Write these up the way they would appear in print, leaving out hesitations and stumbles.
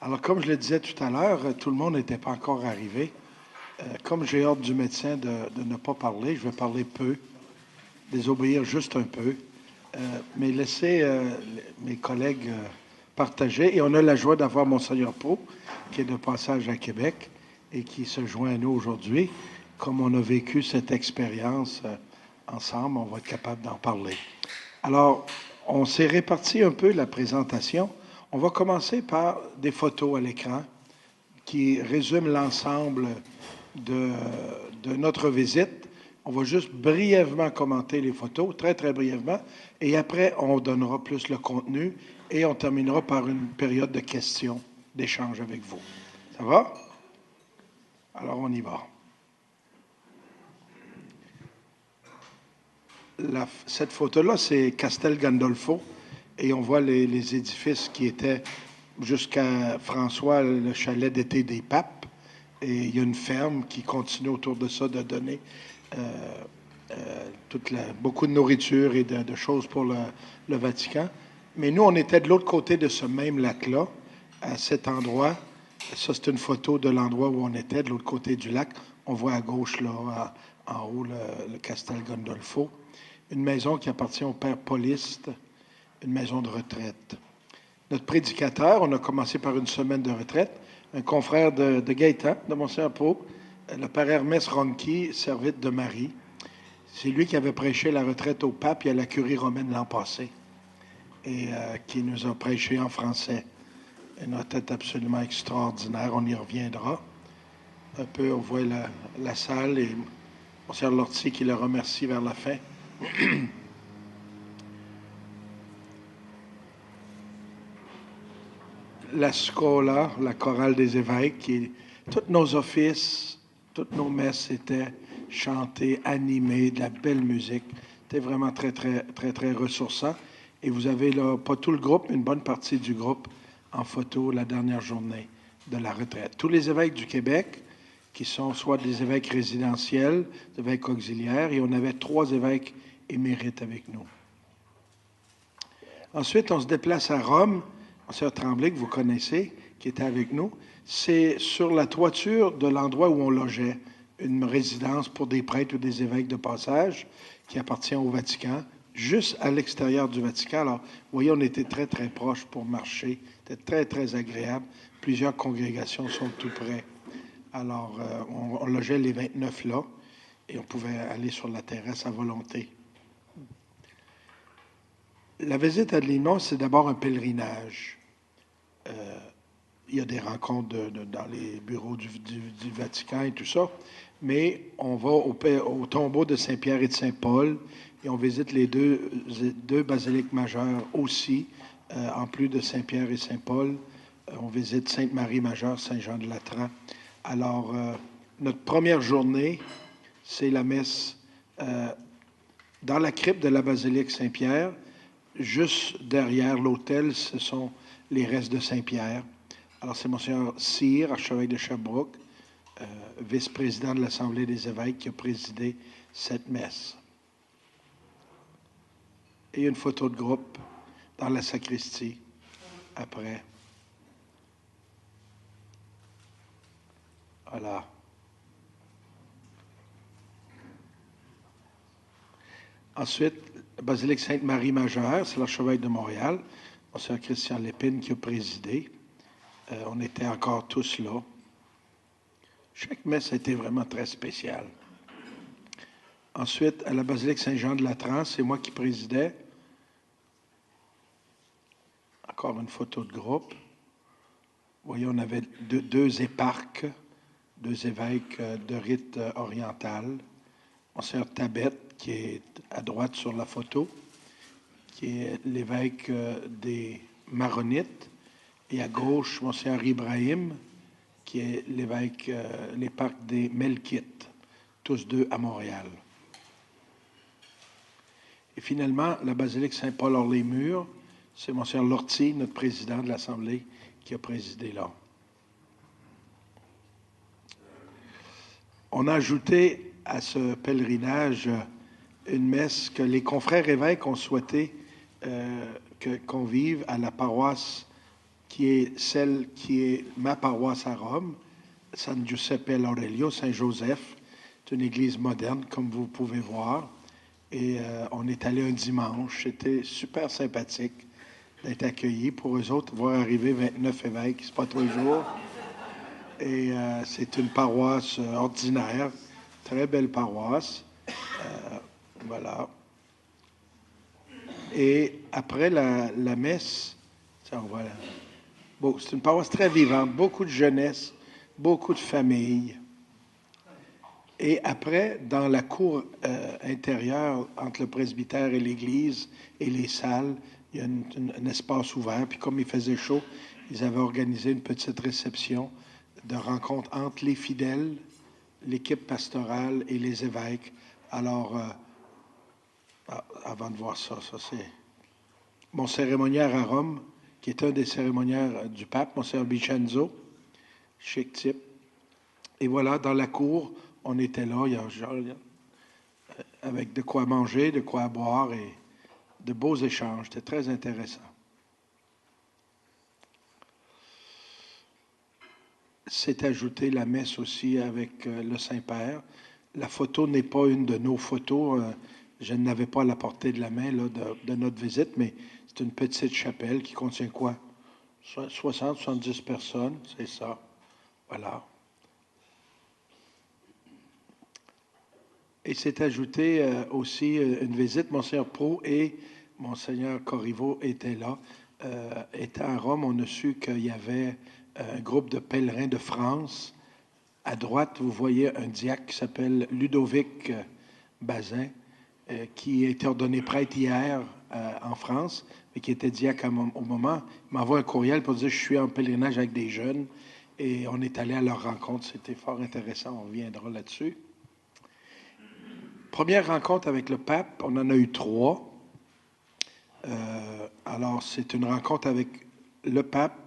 Alors, comme je le disais tout à l'heure, tout le monde n'était pas encore arrivé. Comme j'ai ordre du médecin de ne pas parler, je vais parler peu, désobéir juste un peu, mais laisser mes collègues partager. Et on a la joie d'avoir Monseigneur Pau, qui est de passage à Québec et qui se joint à nous aujourd'hui. Comme on a vécu cette expérience ensemble, on va être capable d'en parler. Alors, on s'est réparti un peu la présentation. On va commencer par des photos à l'écran qui résument l'ensemble de, de notre visite. On va juste brièvement commenter les photos, très, très brièvement, et après, on donnera plus le contenu et on terminera par une période de questions, d'échange avec vous. Ça va? Alors, on y va. Cette photo-là, c'est Castel Gandolfo, et on voit les édifices qui étaient jusqu'à François, le chalet d'été des papes. Et il y a une ferme qui continue autour de ça de donner beaucoup de nourriture et de choses pour le Vatican. Mais nous, on était de l'autre côté de ce même lac-là, à cet endroit. Ça, c'est une photo de l'endroit où on était, de l'autre côté du lac. On voit à gauche, là, en haut, le Castel Gandolfo. Une maison qui appartient au père Pauliste, une maison de retraite. Notre prédicateur, on a commencé par une semaine de retraite, un confrère de Gaétan, de Monseigneur Pau, le père Hermès Ronchi, servite de Marie. C'est lui qui avait prêché la retraite au pape et à la curie romaine l'an passé, et qui nous a prêché en français. Une retraite absolument extraordinaire, on y reviendra. Un peu, on voit la salle et Monseigneur Lortie qui le remercie vers la fin. La Scola, la chorale des évêques, tous nos offices, toutes nos messes étaient chantées, animées, de la belle musique. C'était vraiment très, très, très, très ressourçant. Et vous avez là, pas tout le groupe, mais une bonne partie du groupe en photo la dernière journée de la retraite. Tous les évêques du Québec, qui sont soit des évêques résidentiels, des évêques auxiliaires, et on avait 3 évêques émérites avec nous. Ensuite, on se déplace à Rome. Monseigneur Tremblay, que vous connaissez, qui était avec nous, c'est sur la toiture de l'endroit où on logeait, une résidence pour des prêtres ou des évêques de passage qui appartient au Vatican, juste à l'extérieur du Vatican. Alors, vous voyez, on était très, très proches pour marcher. C'était très, très agréable. Plusieurs congrégations sont tout près. Alors, on logeait les 29 là et on pouvait aller sur la terrasse à volonté. La visite à Lyon, c'est d'abord un pèlerinage. Il y a des rencontres dans les bureaux du Vatican et tout ça, mais on va au tombeau de Saint-Pierre et de Saint-Paul et on visite les deux basiliques majeures aussi, en plus de Saint-Pierre et Saint-Paul. On visite Sainte-Marie majeure, Saint-Jean de Latran. Alors, notre première journée, c'est la messe dans la crypte de la basilique Saint-Pierre. Juste derrière l'autel, ce sont les restes de Saint-Pierre. Alors, c'est Monseigneur Cyr, archevêque de Sherbrooke, vice-président de l'Assemblée des évêques, qui a présidé cette messe. Et une photo de groupe dans la sacristie après. Voilà. Ensuite, la basilique Sainte-Marie majeure, c'est l'archevêque de Montréal, Monseigneur Christian Lépine, qui a présidé. On était encore tous là. Chaque messe a été vraiment très spéciale. Ensuite, à la basilique Saint-Jean de Latran, c'est moi qui présidais. Encore une photo de groupe. Vous voyez, on avait deux éparques, 2 évêques de rite oriental. Monseigneur Tabet, qui est à droite sur la photo, qui est l'évêque des Maronites. Et à gauche, Monseigneur Ibrahim, qui est l'éparque des Melkites, tous 2 à Montréal. Et finalement, la basilique Saint-Paul-Hors-les-Murs, c'est Monseigneur Lortie, notre président de l'Assemblée, qui a présidé là. On a ajouté à ce pèlerinage une messe que les confrères évêques ont souhaité qu'on vive à la paroisse qui est celle qui est ma paroisse à Rome, San Giuseppe Laurelio, Saint-Joseph. C'est une église moderne, comme vous pouvez voir. Et on est allé un dimanche. C'était super sympathique d'être accueillis. Pour eux autres, voir arriver 29 évêques, c'est pas tous les jours. Et c'est une paroisse ordinaire, très belle paroisse. Voilà. Et après la messe, tiens, voilà. Bon, c'est une paroisse très vivante, beaucoup de jeunesse, beaucoup de familles. Et après, dans la cour intérieure, entre le presbytère et l'église et les salles, il y a un espace ouvert. Puis comme il faisait chaud, ils avaient organisé une petite réception de rencontre entre les fidèles, l'équipe pastorale et les évêques. Alors, avant de voir ça, ça c'est mon cérémoniaire à Rome, qui est un des cérémoniaires du pape, Monseigneur Vincenzo, chic type. Et voilà, dans la cour, on était là, avec de quoi manger, de quoi boire et de beaux échanges. C'était très intéressant. C'est ajouté la messe aussi avec le Saint-Père. La photo n'est pas une de nos photos. Je n'avais pas à la portée de la main là, de notre visite, mais c'est une petite chapelle qui contient quoi? 60, 70 personnes, c'est ça. Voilà. Et c'est ajouté aussi une visite. Monseigneur Pro et Monseigneur Corriveau étaient là. Étant à Rome, on a su qu'il y avait un groupe de pèlerins de France. À droite, vous voyez un diacre qui s'appelle Ludovic Bazin, qui a été ordonné prêtre hier en France, mais qui était diacre au moment. Il m'envoie un courriel pour dire « Je suis en pèlerinage avec des jeunes ». Et on est allé à leur rencontre. C'était fort intéressant. On reviendra là-dessus. Première rencontre avec le pape, on en a eu 3. Alors, c'est une rencontre avec le pape,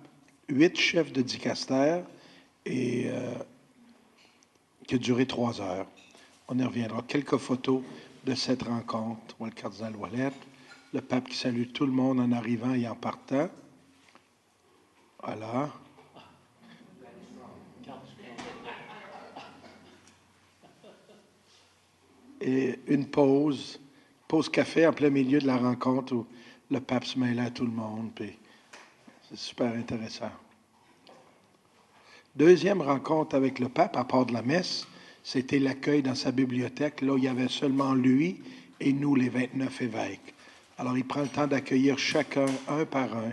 8 chefs de dicastère et qui a duré 3 heures. On y reviendra. Quelques photos de cette rencontre. On voit le cardinal Ouellet, le pape qui salue tout le monde en arrivant et en partant. Voilà. Et une pause café en plein milieu de la rencontre où le pape se mêlait à tout le monde. Puis c'est super intéressant. Deuxième rencontre avec le pape, à part de la messe, c'était l'accueil dans sa bibliothèque. Là, il y avait seulement lui et nous, les 29 évêques. Alors, il prend le temps d'accueillir chacun, un par un.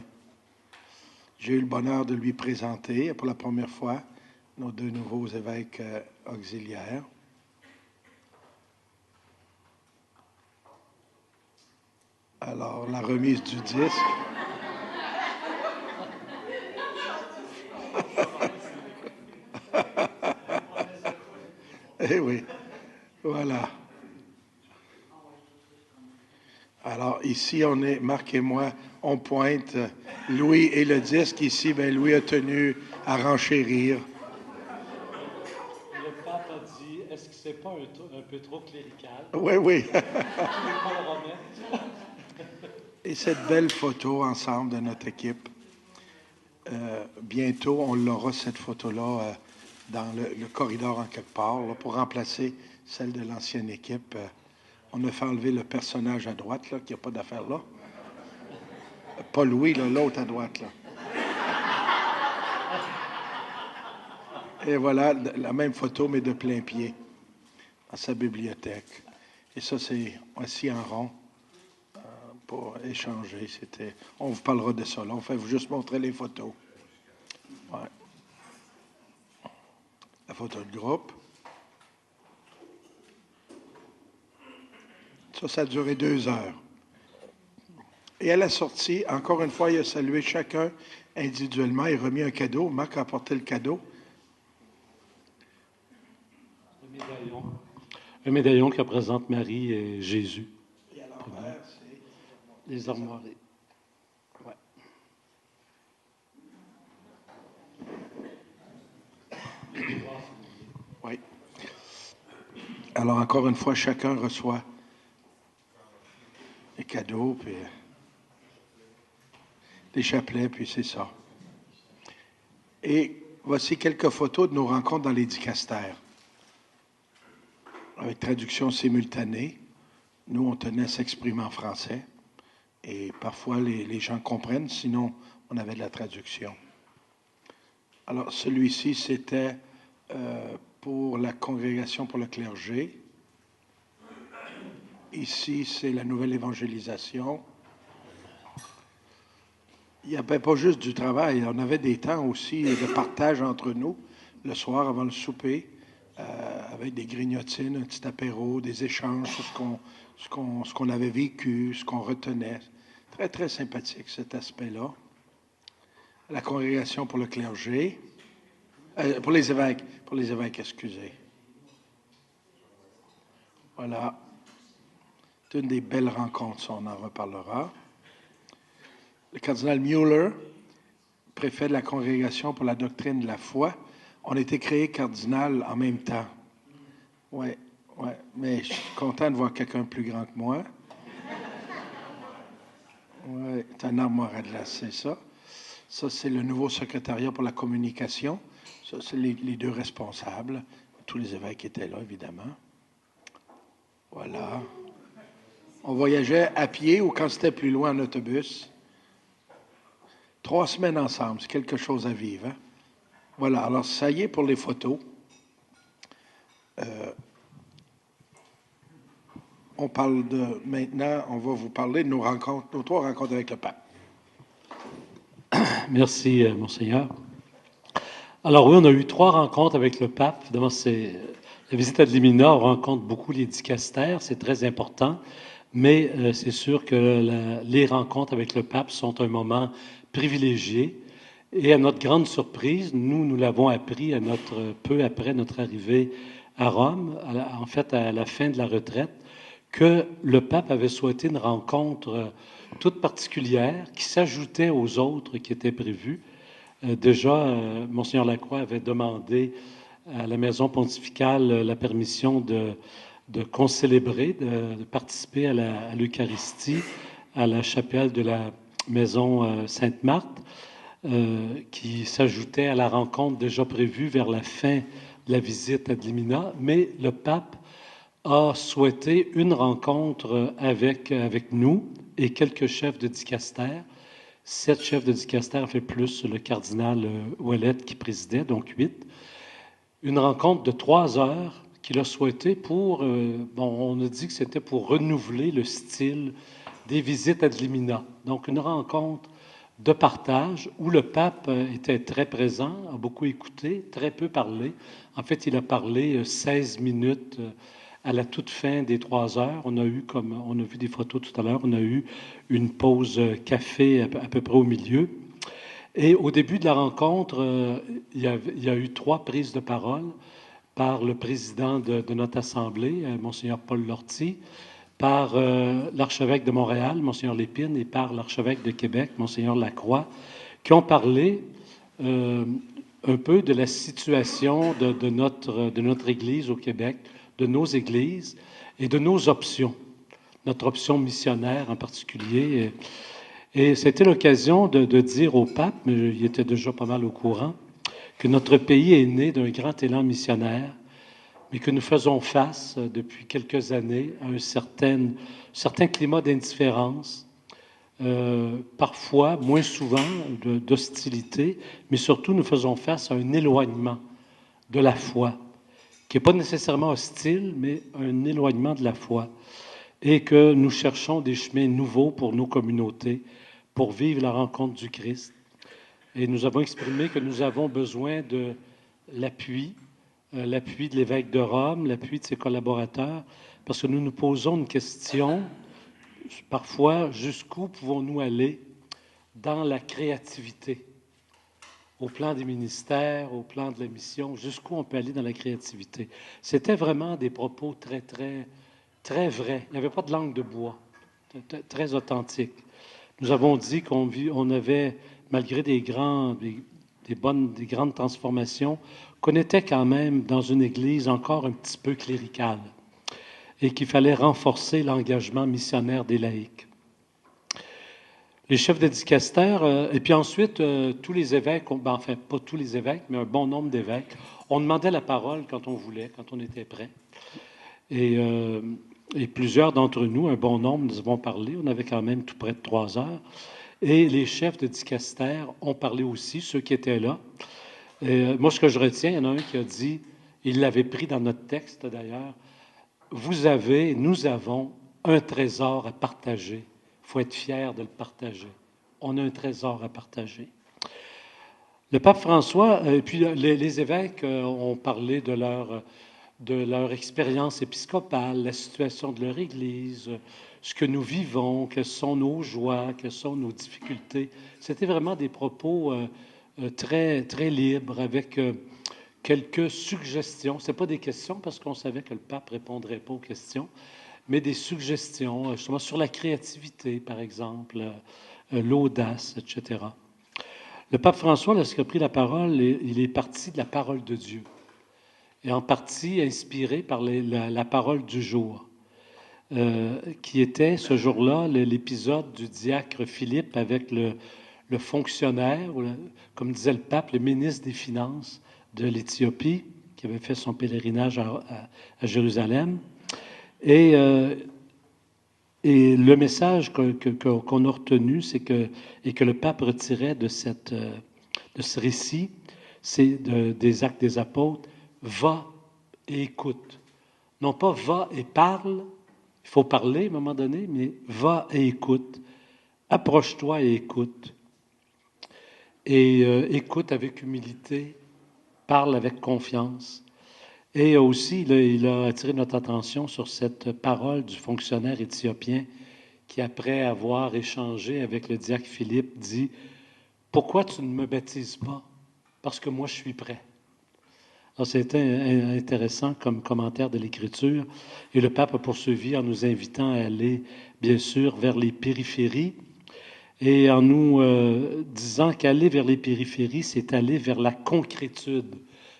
J'ai eu le bonheur de lui présenter pour la première fois nos 2 nouveaux évêques auxiliaires. Alors, la remise du disque. Eh oui, voilà. Alors, ici, on est, Marc et moi, on pointe Louis et le disque. Ici, ben, Louis a tenu à renchérir. Le pape a dit, est-ce que c'est pas un peu trop clérical? Oui, oui. Tu veux pas le remettre? Et cette belle photo ensemble de notre équipe. Bientôt, on l'aura, cette photo-là, dans le corridor en quelque part, là, pour remplacer celle de l'ancienne équipe. On a fait enlever le personnage à droite, là, qui n'a pas d'affaire là. Pas Louis, là, l'autre à droite, là. Et voilà, la même photo, mais de plein pied, dans sa bibliothèque. Et ça, c'est assis en rond pour échanger. On vous parlera de ça, là. On fait vous juste montrer les photos. Ouais. La photo de groupe. Ça a duré 2 heures. Et à la sortie, encore une fois, il a salué chacun individuellement et remis un cadeau. Marc a apporté le cadeau. Un médaillon qui représente Marie et Jésus. Et à l'envers, c'est les armoiries. Ouais. Oui. Alors, encore une fois, chacun reçoit les cadeaux, puis les chapelets, puis c'est ça. Et voici quelques photos de nos rencontres dans les dicastères, avec traduction simultanée. Nous, on tenait à s'exprimer en français. Et parfois, les gens comprennent, sinon, on avait de la traduction. Alors, celui-ci, c'était pour la congrégation pour le clergé. Ici, c'est la nouvelle évangélisation. Il n'y avait pas juste du travail, on avait des temps aussi de partage entre nous, le soir avant le souper, avec des grignotines, un petit apéro, des échanges sur ce qu'on avait vécu, ce qu'on retenait. Très, très sympathique cet aspect-là. La congrégation pour le clergé, pour les évêques, excusez. Voilà. C'est une des belles rencontres, ça, on en reparlera. Le cardinal Mueller, préfet de la Congrégation pour la doctrine de la foi, on a été créé cardinal en même temps. Oui, mais je suis content de voir quelqu'un plus grand que moi. Oui, c'est un armoire à glacer, ça. Ça, c'est le nouveau secrétariat pour la communication. Ça, c'est les deux responsables. Tous les évêques étaient là, évidemment. Voilà. On voyageait à pied ou quand c'était plus loin en autobus. 3 semaines ensemble, c'est quelque chose à vivre. Hein? Voilà, alors ça y est pour les photos. On parle maintenant, on va vous parler de nos 3 rencontres avec le pape. Merci, Monseigneur. Alors oui, on a eu 3 rencontres avec le pape. Évidemment, la visite à Limina, on rencontre beaucoup les dicastères, c'est très important, mais c'est sûr que les rencontres avec le pape sont un moment privilégié. Et à notre grande surprise, nous l'avons appris peu après notre arrivée à Rome, en fait à la fin de la retraite, que le pape avait souhaité une rencontre toute particulière qui s'ajoutait aux autres qui étaient prévues. Déjà, Monseigneur Lacroix avait demandé à la maison pontificale la permission de concélébrer, de participer à l'Eucharistie à la chapelle de la maison Sainte-Marthe, qui s'ajoutait à la rencontre déjà prévue vers la fin de la visite à Limina. Mais le pape a souhaité une rencontre avec nous et quelques chefs de dicastère. 7 chefs de dicastère, fait plus le cardinal Ouellette qui présidait, donc 8. Une rencontre de 3 heures qu'il a souhaité on a dit que c'était pour renouveler le style des visites ad limina. Donc une rencontre de partage où le pape était très présent, a beaucoup écouté, très peu parlé. En fait, il a parlé 16 minutes à la toute fin des 3 heures. On a vu des photos tout à l'heure, on a eu une pause café à peu près au milieu. Et au début de la rencontre, il y a eu 3 prises de parole par le président de notre Assemblée, Monseigneur Paul Lortie, par l'archevêque de Montréal, Monseigneur Lépine, et par l'archevêque de Québec, Monseigneur Lacroix, qui ont parlé un peu de la situation de notre Église au Québec, de nos églises et de nos options, notre option missionnaire en particulier. Et c'était l'occasion de dire au pape, mais il était déjà pas mal au courant, que notre pays est né d'un grand élan missionnaire, mais que nous faisons face depuis quelques années à un certain climat d'indifférence, parfois, moins souvent, d'hostilité, mais surtout nous faisons face à un éloignement de la foi, qui n'est pas nécessairement hostile, mais un éloignement de la foi, et que nous cherchons des chemins nouveaux pour nos communautés, pour vivre la rencontre du Christ. Et nous avons exprimé que nous avons besoin de l'appui de l'évêque de Rome, l'appui de ses collaborateurs, parce que nous nous posons une question, parfois, jusqu'où pouvons-nous aller dans la créativité, au plan des ministères, au plan de la mission, jusqu'où on peut aller dans la créativité. C'était vraiment des propos très, très, très vrais. Il n'y avait pas de langue de bois, très authentique. Nous avons dit qu'on avait, malgré des grandes transformations, qu'on était quand même dans une Église encore un petit peu cléricale et qu'il fallait renforcer l'engagement missionnaire des laïcs. Les chefs de dicastère, et puis ensuite, tous les évêques, enfin, pas tous les évêques, mais un bon nombre d'évêques, on demandait la parole quand on voulait, quand on était prêt. Et plusieurs d'entre nous, un bon nombre, nous avons parlé. On avait quand même tout près de 3 heures. Et les chefs de dicastère ont parlé aussi, ceux qui étaient là. Moi, ce que je retiens, il y en a un qui a dit, il l'avait pris dans notre texte d'ailleurs, nous avons un trésor à partager. Il faut être fier de le partager. On a un trésor à partager. Le pape François, et puis les évêques ont parlé de leur expérience épiscopale, la situation de leur Église, ce que nous vivons, quelles sont nos joies, quelles sont nos difficultés. C'était vraiment des propos très, très libres, avec quelques suggestions. Ce n'est pas des questions, parce qu'on savait que le pape ne répondrait pas aux questions, mais des suggestions, justement, sur la créativité, par exemple, l'audace, etc. Le pape François, lorsqu'il a pris la parole, il est parti de la parole de Dieu, et en partie inspiré par la parole du jour, qui était ce jour-là l'épisode du diacre Philippe avec le fonctionnaire, comme disait le pape, le ministre des Finances de l'Éthiopie, qui avait fait son pèlerinage à Jérusalem. Et le message qu'on a retenu, et que le pape retirait de ce récit, c'est des Actes des Apôtres, va et écoute. Non pas va et parle, il faut parler à un moment donné, mais va et écoute. Approche-toi et écoute. Et écoute avec humilité, parle avec confiance. Et aussi, il a attiré notre attention sur cette parole du fonctionnaire éthiopien qui, après avoir échangé avec le diacre Philippe, dit « Pourquoi tu ne me baptises pas? Parce que moi, je suis prêt. » Alors, c'était intéressant comme commentaire de l'Écriture. Et le pape a poursuivi en nous invitant à aller, bien sûr, vers les périphéries et en nous disant qu'aller vers les périphéries, c'est aller vers la concrétude.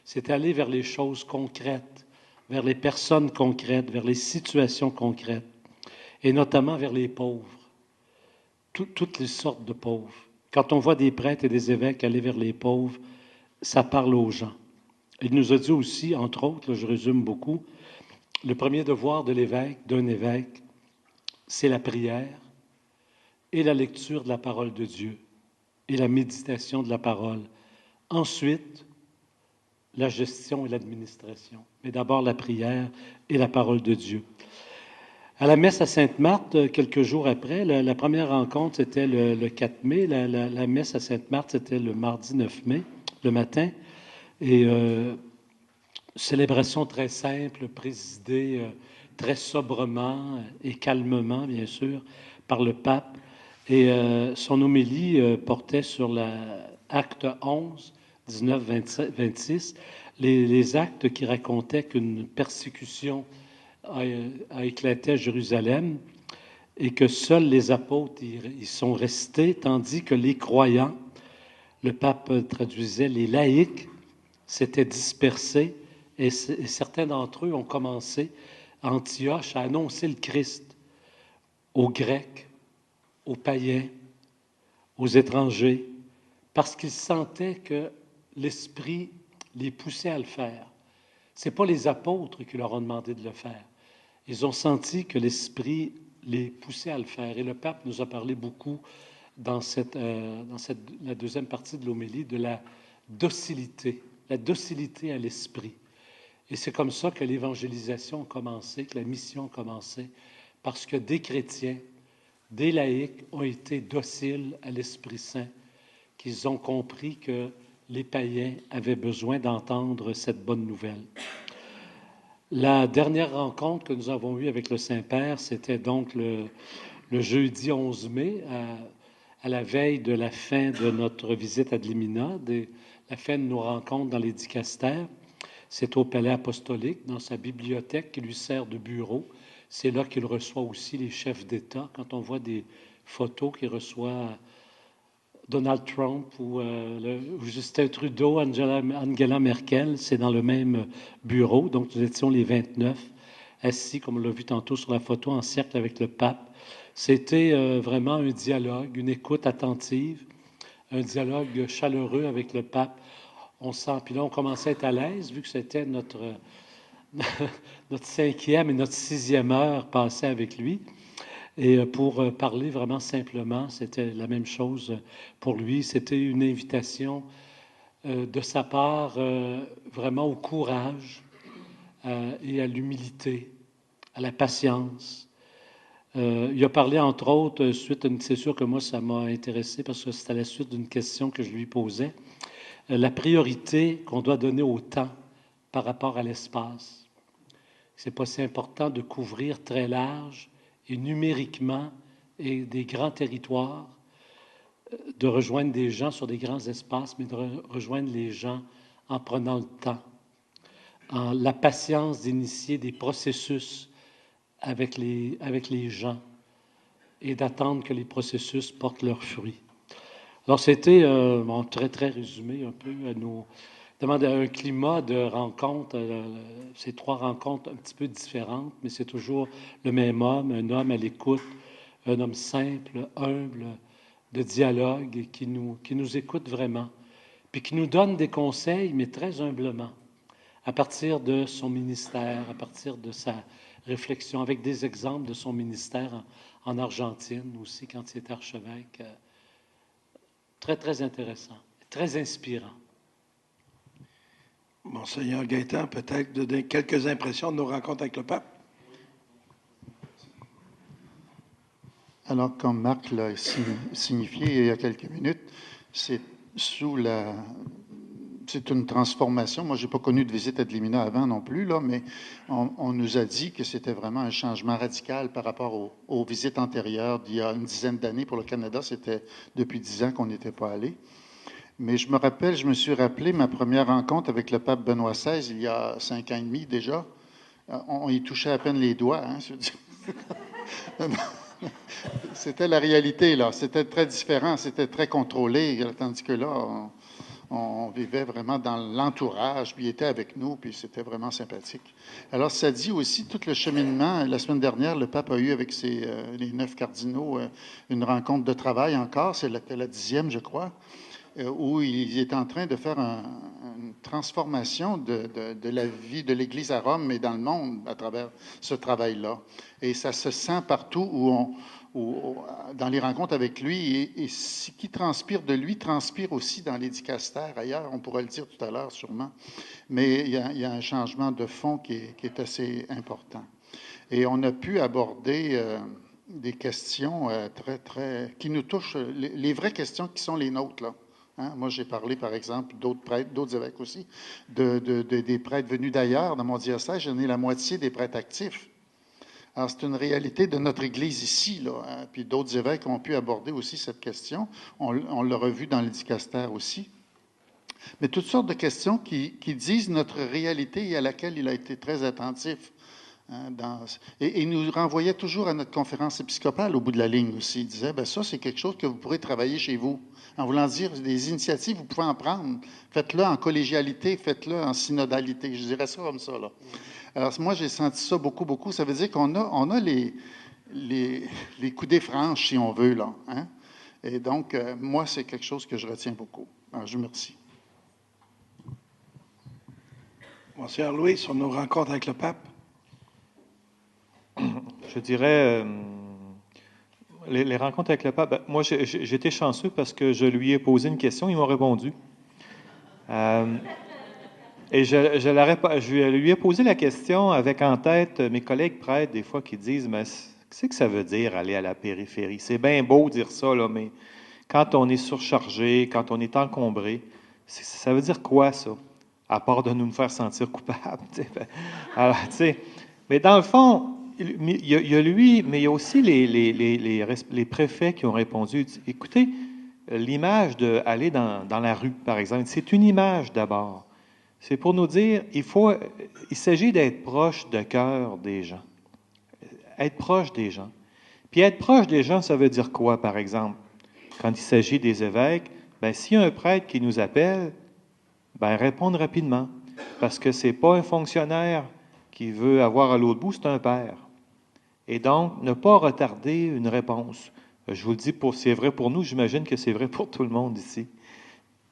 C'est aller vers les choses concrètes, vers les personnes concrètes, vers les situations concrètes, et notamment vers les pauvres, toutes les sortes de pauvres. Quand on voit des prêtres et des évêques aller vers les pauvres, ça parle aux gens. Il nous a dit aussi, entre autres, là, je résume beaucoup, le premier devoir de l'évêque, d'un évêque, c'est la prière et la lecture de la parole de Dieu et la méditation de la parole. Ensuite, la gestion et l'administration, mais d'abord la prière et la parole de Dieu. À la messe à Sainte-Marthe, quelques jours après, la première rencontre, c'était le 4 mai. La messe à Sainte-Marthe, c'était le mardi 9 mai, le matin. Et célébration très simple, présidée très sobrement et calmement, bien sûr, par le pape. Et son homélie portait sur l'acte 11, 19, 26, les actes qui racontaient qu'une persécution a éclaté à Jérusalem et que seuls les apôtres y sont restés, tandis que les croyants, le pape traduisait, les laïcs, s'étaient dispersés et certains d'entre eux ont commencé à Antioche à annoncer le Christ aux Grecs, aux païens, aux étrangers, parce qu'ils sentaient que l'Esprit les poussait à le faire. Ce n'est pas les apôtres qui leur ont demandé de le faire. Ils ont senti que l'Esprit les poussait à le faire. Et le pape nous a parlé beaucoup dans la deuxième partie de l'homélie de la docilité à l'Esprit. Et c'est comme ça que l'évangélisation a commencé, que la mission a commencé, parce que des chrétiens, des laïcs ont été dociles à l'Esprit Saint, qu'ils ont compris que les païens avaient besoin d'entendre cette bonne nouvelle. La dernière rencontre que nous avons eue avec le Saint-Père, c'était donc le jeudi 11 mai, à la veille de la fin de notre visite à Dlimina, la fin de nos rencontres dans les dicastères. C'est au Palais apostolique, dans sa bibliothèque qui lui sert de bureau. C'est là qu'il reçoit aussi les chefs d'État. Quand on voit des photos qu'il reçoit Donald Trump ou Justin Trudeau, Angela Merkel, c'est dans le même bureau. Donc, nous étions les 29, assis, comme on l'a vu tantôt sur la photo, en cercle avec le pape. C'était vraiment un dialogue, une écoute attentive, un dialogue chaleureux avec le pape. On sent, puis là, on commençait à être à l'aise, vu que c'était notre 5e et notre 6e heure passée avec lui. Et pour parler vraiment simplement, c'était la même chose pour lui. C'était une invitation de sa part vraiment au courage et à l'humilité, à la patience. Il a parlé, entre autres, c'est sûr que moi, ça m'a intéressé parce que c'était à la suite d'une question que je lui posais, la priorité qu'on doit donner au temps par rapport à l'espace. C'est pas si important de couvrir très large et numériquement et des grands territoires, de rejoindre des gens sur des grands espaces, mais de rejoindre les gens en prenant le temps, en la patience d'initier des processus avec les gens et d'attendre que les processus portent leurs fruits. Alors, c'était très, très résumé un peu demande un climat de rencontre, ces 3 rencontres un petit peu différentes, mais c'est toujours le même homme, un homme à l'écoute, un homme simple, humble, de dialogue, qui nous écoute vraiment, puis qui nous donne des conseils, mais très humblement, à partir de son ministère, à partir de sa réflexion, avec des exemples de son ministère en Argentine aussi, quand il était archevêque. Très, très intéressant, très inspirant. Monseigneur Gaétan, peut-être donner quelques impressions de nos rencontres avec le pape? Alors, comme Marc l'a signifié il y a quelques minutes, c'est une transformation. Moi, je n'ai pas connu de visite à Limina avant non plus, là, mais on nous a dit que c'était vraiment un changement radical par rapport aux visites antérieures d'il y a une dizaine d'années. Pour le Canada, c'était depuis 10 ans qu'on n'était pas allé. Mais je me suis rappelé ma première rencontre avec le pape Benoît XVI il y a 5 ans et demi déjà. On y touchait à peine les doigts. Hein, c'était la réalité, là. C'était très différent, c'était très contrôlé, tandis que là, on vivait vraiment dans l'entourage, puis il était avec nous, puis c'était vraiment sympathique. Alors, ça dit aussi tout le cheminement. La semaine dernière, le pape a eu avec les 9 cardinaux une rencontre de travail encore, c'est la 10e, je crois, où il est en train de faire une transformation de la vie de l'Église à Rome et dans le monde à travers ce travail-là. Et ça se sent partout dans les rencontres avec lui, et ce qui transpire de lui transpire aussi dans les dicastères ailleurs, on pourrait le dire tout à l'heure sûrement, mais il y a un changement de fond qui est assez important. Et on a pu aborder des questions qui nous touchent, les vraies questions qui sont les nôtres, là. Hein? Moi, j'ai parlé, par exemple, d'autres prêtres, d'autres évêques aussi, des prêtres venus d'ailleurs. Dans mon diocèse, j'en ai la moitié des prêtres actifs. Alors, c'est une réalité de notre Église ici, là, hein? Puis d'autres évêques ont pu aborder aussi cette question. On l'a revu dans le dicastère aussi. Mais toutes sortes de questions qui disent notre réalité et à laquelle il a été très attentif. Hein, et il nous renvoyait toujours à notre conférence épiscopale au bout de la ligne aussi. Il disait, bien, ça, c'est quelque chose que vous pourrez travailler chez vous. En voulant dire, des initiatives, vous pouvez en prendre. Faites-le en collégialité, faites-le en synodalité. Je dirais ça comme ça, là. Alors, moi, j'ai senti ça beaucoup, beaucoup. Ça veut dire qu'on a les coudées franches, si on veut, là. Hein? Et donc, moi, c'est quelque chose que je retiens beaucoup. Alors, je vous remercie. Monseigneur Louis, sur nos rencontres avec le pape? Je dirais, les rencontres avec le pape, moi, j'étais chanceux parce que je lui ai posé une question, il m'a répondu. Et je lui ai posé la question avec en tête mes collègues prêtres, des fois, qui disent, mais qu'est-ce que ça veut dire aller à la périphérie? C'est bien beau dire ça, là, mais quand on est surchargé, quand on est encombré, ça veut dire quoi, ça? À part de nous faire sentir coupables. Alors, mais dans le fond, il y a lui, mais il y a aussi les préfets qui ont répondu. Écoutez, l'image d'aller dans la rue, par exemple, c'est une image d'abord. C'est pour nous dire, il s'agit d'être proche de cœur des gens. Être proche des gens. Puis être proche des gens, ça veut dire quoi, par exemple? Quand il s'agit des évêques, bien, s'il y a un prêtre qui nous appelle, bien, répondre rapidement. Parce que ce n'est pas un fonctionnaire qui veut avoir à l'autre bout, c'est un père. Et donc, ne pas retarder une réponse. Je vous le dis, c'est vrai pour nous, j'imagine que c'est vrai pour tout le monde ici.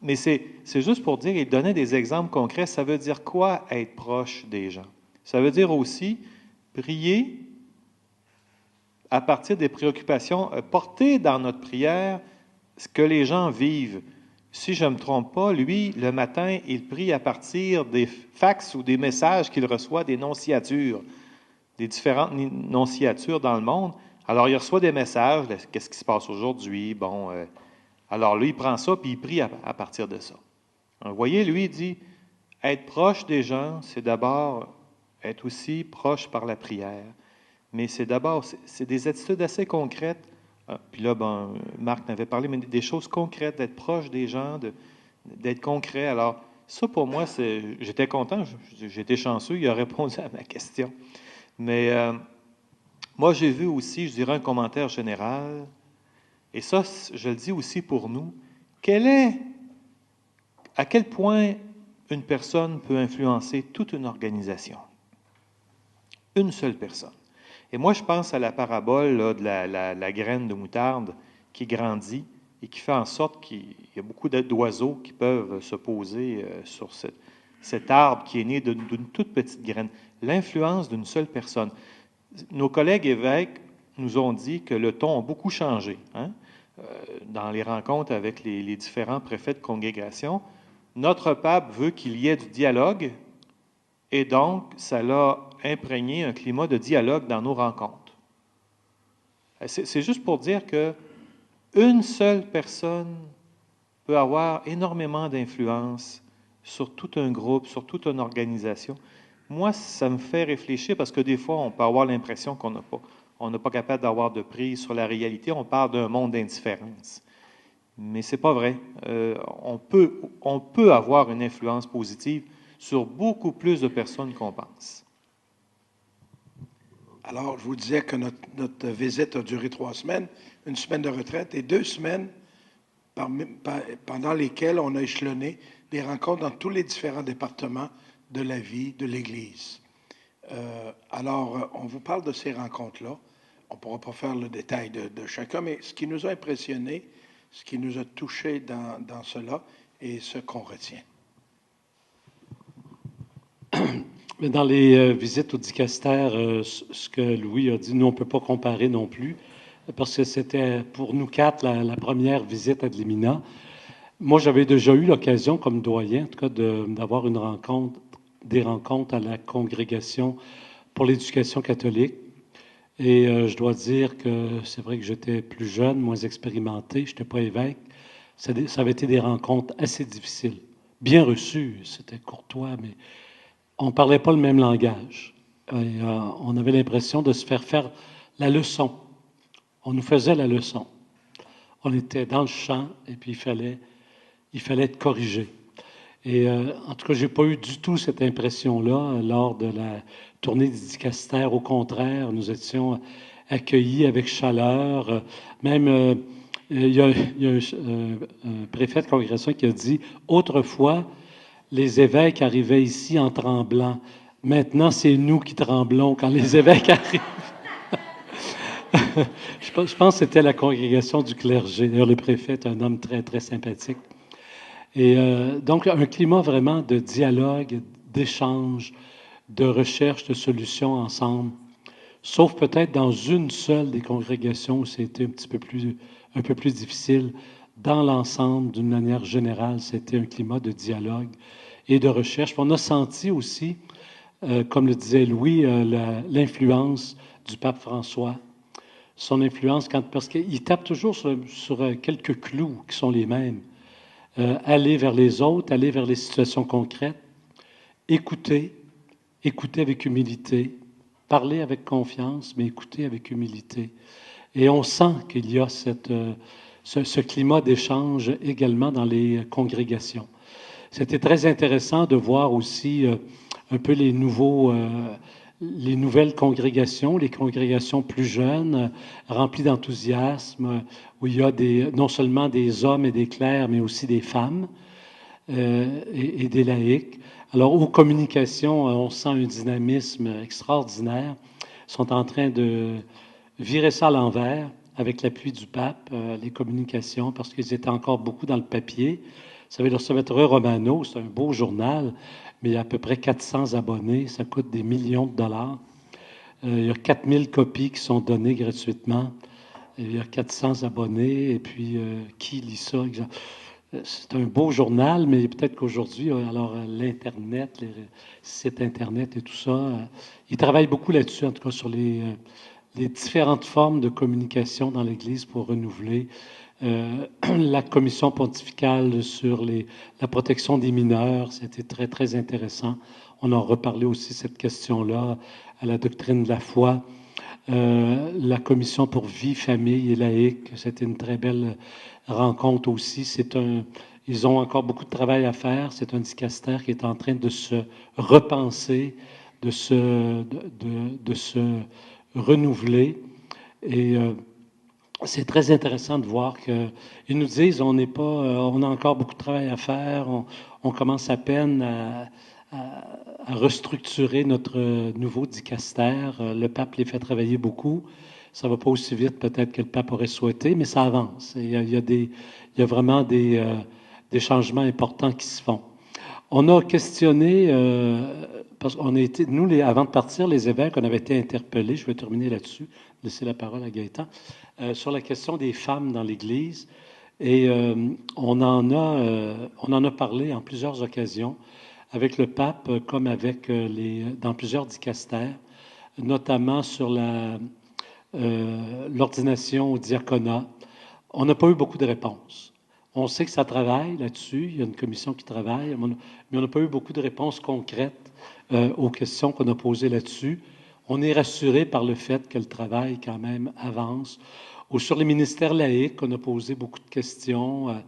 Mais c'est juste pour dire, il donnait des exemples concrets. Ça veut dire quoi, être proche des gens? Ça veut dire aussi prier à partir des préoccupations, porter dans notre prière ce que les gens vivent. Si je ne me trompe pas, lui, le matin, il prie à partir des fax ou des messages qu'il reçoit des nonciatures, des différentes nonciatures dans le monde. Alors, il reçoit des messages, qu'est-ce qui se passe aujourd'hui? Bon, alors lui, il prend ça, puis il prie à partir de ça. Alors, vous voyez, lui, il dit, être proche des gens, c'est d'abord être aussi proche par la prière. Mais c'est d'abord, c'est des attitudes assez concrètes. Puis là, ben, Marc n'avait parlé, mais des choses concrètes, d'être proche des gens, d'être concret. Alors, ça, pour moi, j'étais content, j'étais chanceux, il a répondu à ma question. Mais moi, j'ai vu aussi, je dirais, un commentaire général, et ça, je le dis aussi pour nous, à quel point une personne peut influencer toute une organisation? Une seule personne. Et moi, je pense à la parabole là, de la graine de moutarde qui grandit et qui fait en sorte qu'il y a beaucoup d'oiseaux qui peuvent se poser sur cet arbre qui est né d'une toute petite graine. L'influence d'une seule personne. Nos collègues évêques nous ont dit que le ton a beaucoup changé. Hein? Dans les rencontres avec les différents préfets de congrégation, notre pape veut qu'il y ait du dialogue et donc ça l'a imprégné un climat de dialogue dans nos rencontres. C'est juste pour dire que une seule personne peut avoir énormément d'influence sur tout un groupe, sur toute une organisation. Moi, ça me fait réfléchir parce que des fois, on peut avoir l'impression qu'on n'est pas capable d'avoir de prise sur la réalité. On parle d'un monde d'indifférence. Mais ce n'est pas vrai. On peut avoir une influence positive sur beaucoup plus de personnes qu'on pense. Alors, je vous disais que notre visite a duré 3 semaines, 1 semaine de retraite et 2 semaines pendant lesquelles on a échelonné des rencontres dans tous les différents départements de la vie de l'Église. Alors, on vous parle de ces rencontres-là. On ne pourra pas faire le détail de chacun, mais ce qui nous a impressionné, ce qui nous a touché dans cela et ce qu'on retient. Mais dans les visites au dicastère, ce que Louis a dit, nous, on ne peut pas comparer non plus, parce que c'était pour nous 4 la première visite à Limina. Moi, j'avais déjà eu l'occasion, comme doyen, en tout cas, d'avoir des rencontres à la congrégation pour l'éducation catholique. Et je dois dire que c'est vrai que j'étais plus jeune, moins expérimenté, je n'étais pas évêque. Ça avait été des rencontres assez difficiles, bien reçues, c'était courtois, mais on ne parlait pas le même langage. Et, on avait l'impression de se faire la leçon. On nous faisait la leçon. On était dans le champ et puis il fallait être corrigé. Et en tout cas, je n'ai pas eu du tout cette impression-là lors de la tournée des dicastères. Au contraire, nous étions accueillis avec chaleur. Même, il y a un préfet de congrégation qui a dit « Autrefois, les évêques arrivaient ici en tremblant. Maintenant, c'est nous qui tremblons quand les évêques arrivent. » Je pense que c'était la congrégation du clergé. D'ailleurs, le préfet est un homme très, très sympathique. Et donc, un climat vraiment de dialogue, d'échange, de recherche de solutions ensemble. Sauf peut-être dans une seule des congrégations où c'était un peu plus difficile. Dans l'ensemble, d'une manière générale, c'était un climat de dialogue et de recherche. On a senti aussi, comme le disait Louis, l'influence du pape François. Son influence, parce qu'il tape toujours sur quelques clous qui sont les mêmes. Aller vers les autres, aller vers les situations concrètes, écouter avec humilité, parler avec confiance, mais écouter avec humilité. Et on sent qu'il y a ce climat d'échange également dans les congrégations. C'était très intéressant de voir aussi un peu les nouvelles congrégations, les congrégations plus jeunes, remplies d'enthousiasme, où il y a non seulement des hommes et des clercs, mais aussi des femmes et des laïcs. Alors, aux communications, on sent un dynamisme extraordinaire. sont en train de virer ça à l'envers avec l'appui du pape, les communications, parce qu'ils étaient encore beaucoup dans le papier. Vous savez, l'Osservatore Romano, c'est un beau journal, mais il y a à peu près 400 abonnés, ça coûte des millions de dollars. Il y a 4000 copies qui sont données gratuitement. Il y a 400 abonnés, et puis qui lit ça? C'est un beau journal, mais peut-être qu'aujourd'hui, alors l'Internet, les sites Internet et tout ça, ils travaillent beaucoup là-dessus, en tout cas sur les différentes formes de communication dans l'Église pour renouveler. La commission pontificale sur la protection des mineurs, c'était très, très intéressant. On a reparlé aussi cette question-là à la doctrine de la foi. La commission pour vie, famille et laïque, c'était une très belle rencontre aussi. Ils ont encore beaucoup de travail à faire. C'est un dicastère qui est en train de se repenser, de se renouveler. Et c'est très intéressant de voir qu'ils nous disent on a encore beaucoup de travail à faire. On commence à peine à restructurer notre nouveau dicastère. Le pape les fait travailler beaucoup. Ça ne va pas aussi vite peut-être que le pape aurait souhaité, mais ça avance. Il y a vraiment des changements importants qui se font. On a questionné, parce qu'on a été, nous, avant de partir, les évêques, on avait été interpellés, je vais terminer là-dessus, laisser la parole à Gaëtan, sur la question des femmes dans l'Église. Et on en a parlé en plusieurs occasions avec le pape, comme avec dans plusieurs dicastères, notamment sur l'ordination au diaconat. On n'a pas eu beaucoup de réponses. On sait que ça travaille là-dessus, il y a une commission qui travaille, mais on n'a pas eu beaucoup de réponses concrètes aux questions qu'on a posées là-dessus. On est rassuré par le fait que le travail, quand même, avance. Ou sur les ministères laïques, on a posé beaucoup de questions.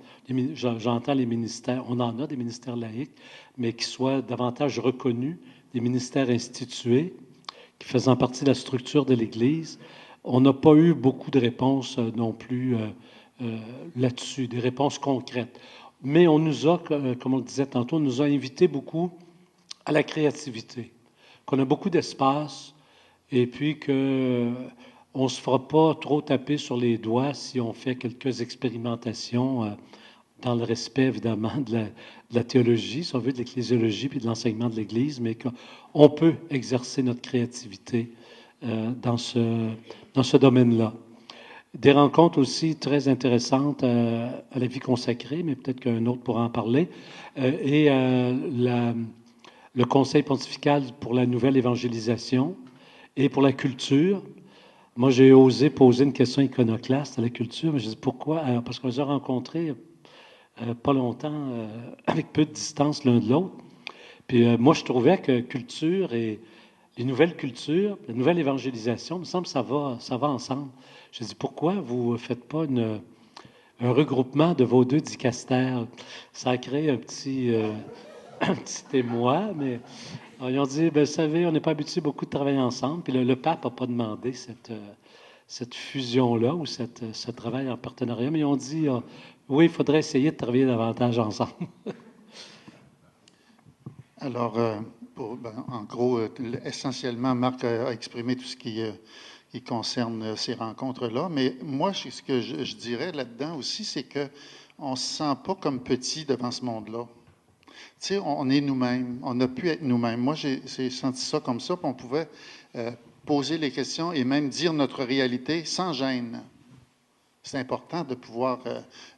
J'entends les ministères, on en a des ministères laïques, mais qui soient davantage reconnus, des ministères institués, qui faisant partie de la structure de l'Église. On n'a pas eu beaucoup de réponses non plus là-dessus, des réponses concrètes. Mais on nous a, comme on le disait tantôt, on nous a invités beaucoup à la créativité, qu'on a beaucoup d'espace et puis qu'on ne se fera pas trop taper sur les doigts si on fait quelques expérimentations dans le respect, évidemment, de la théologie, si on veut, de l'ecclésiologie puis de l'enseignement de l'Église, mais qu'on peut exercer notre créativité dans ce domaine-là. Des rencontres aussi très intéressantes à la vie consacrée, mais peut-être qu'un autre pourra en parler, et le Conseil pontifical pour la nouvelle évangélisation et pour la culture. Moi, j'ai osé poser une question iconoclaste à la culture, mais je dis pourquoi? Parce qu'on les a rencontrés pas longtemps, avec peu de distance l'un de l'autre. Puis moi, je trouvais que culture et les nouvelles cultures, la nouvelle évangélisation, il me semble que ça va ensemble. Je dis, pourquoi vous ne faites pas un regroupement de vos deux dicastères? Ça a créé un petit émoi, mais ils ont dit, vous savez, on n'est pas habitué beaucoup de travailler ensemble. Puis le pape n'a pas demandé cette fusion-là ou ce travail en partenariat, mais ils ont dit, oui, il faudrait essayer de travailler davantage ensemble. Alors, en gros, essentiellement, Marc a exprimé tout ce qui concerne ces rencontres-là. Mais moi, ce que je dirais là-dedans aussi, c'est qu'on ne se sent pas comme petit devant ce monde-là. Tu sais, on est nous-mêmes. On a pu être nous-mêmes. Moi, j'ai senti ça comme ça, puis on pouvait poser les questions et même dire notre réalité sans gêne. C'est important de pouvoir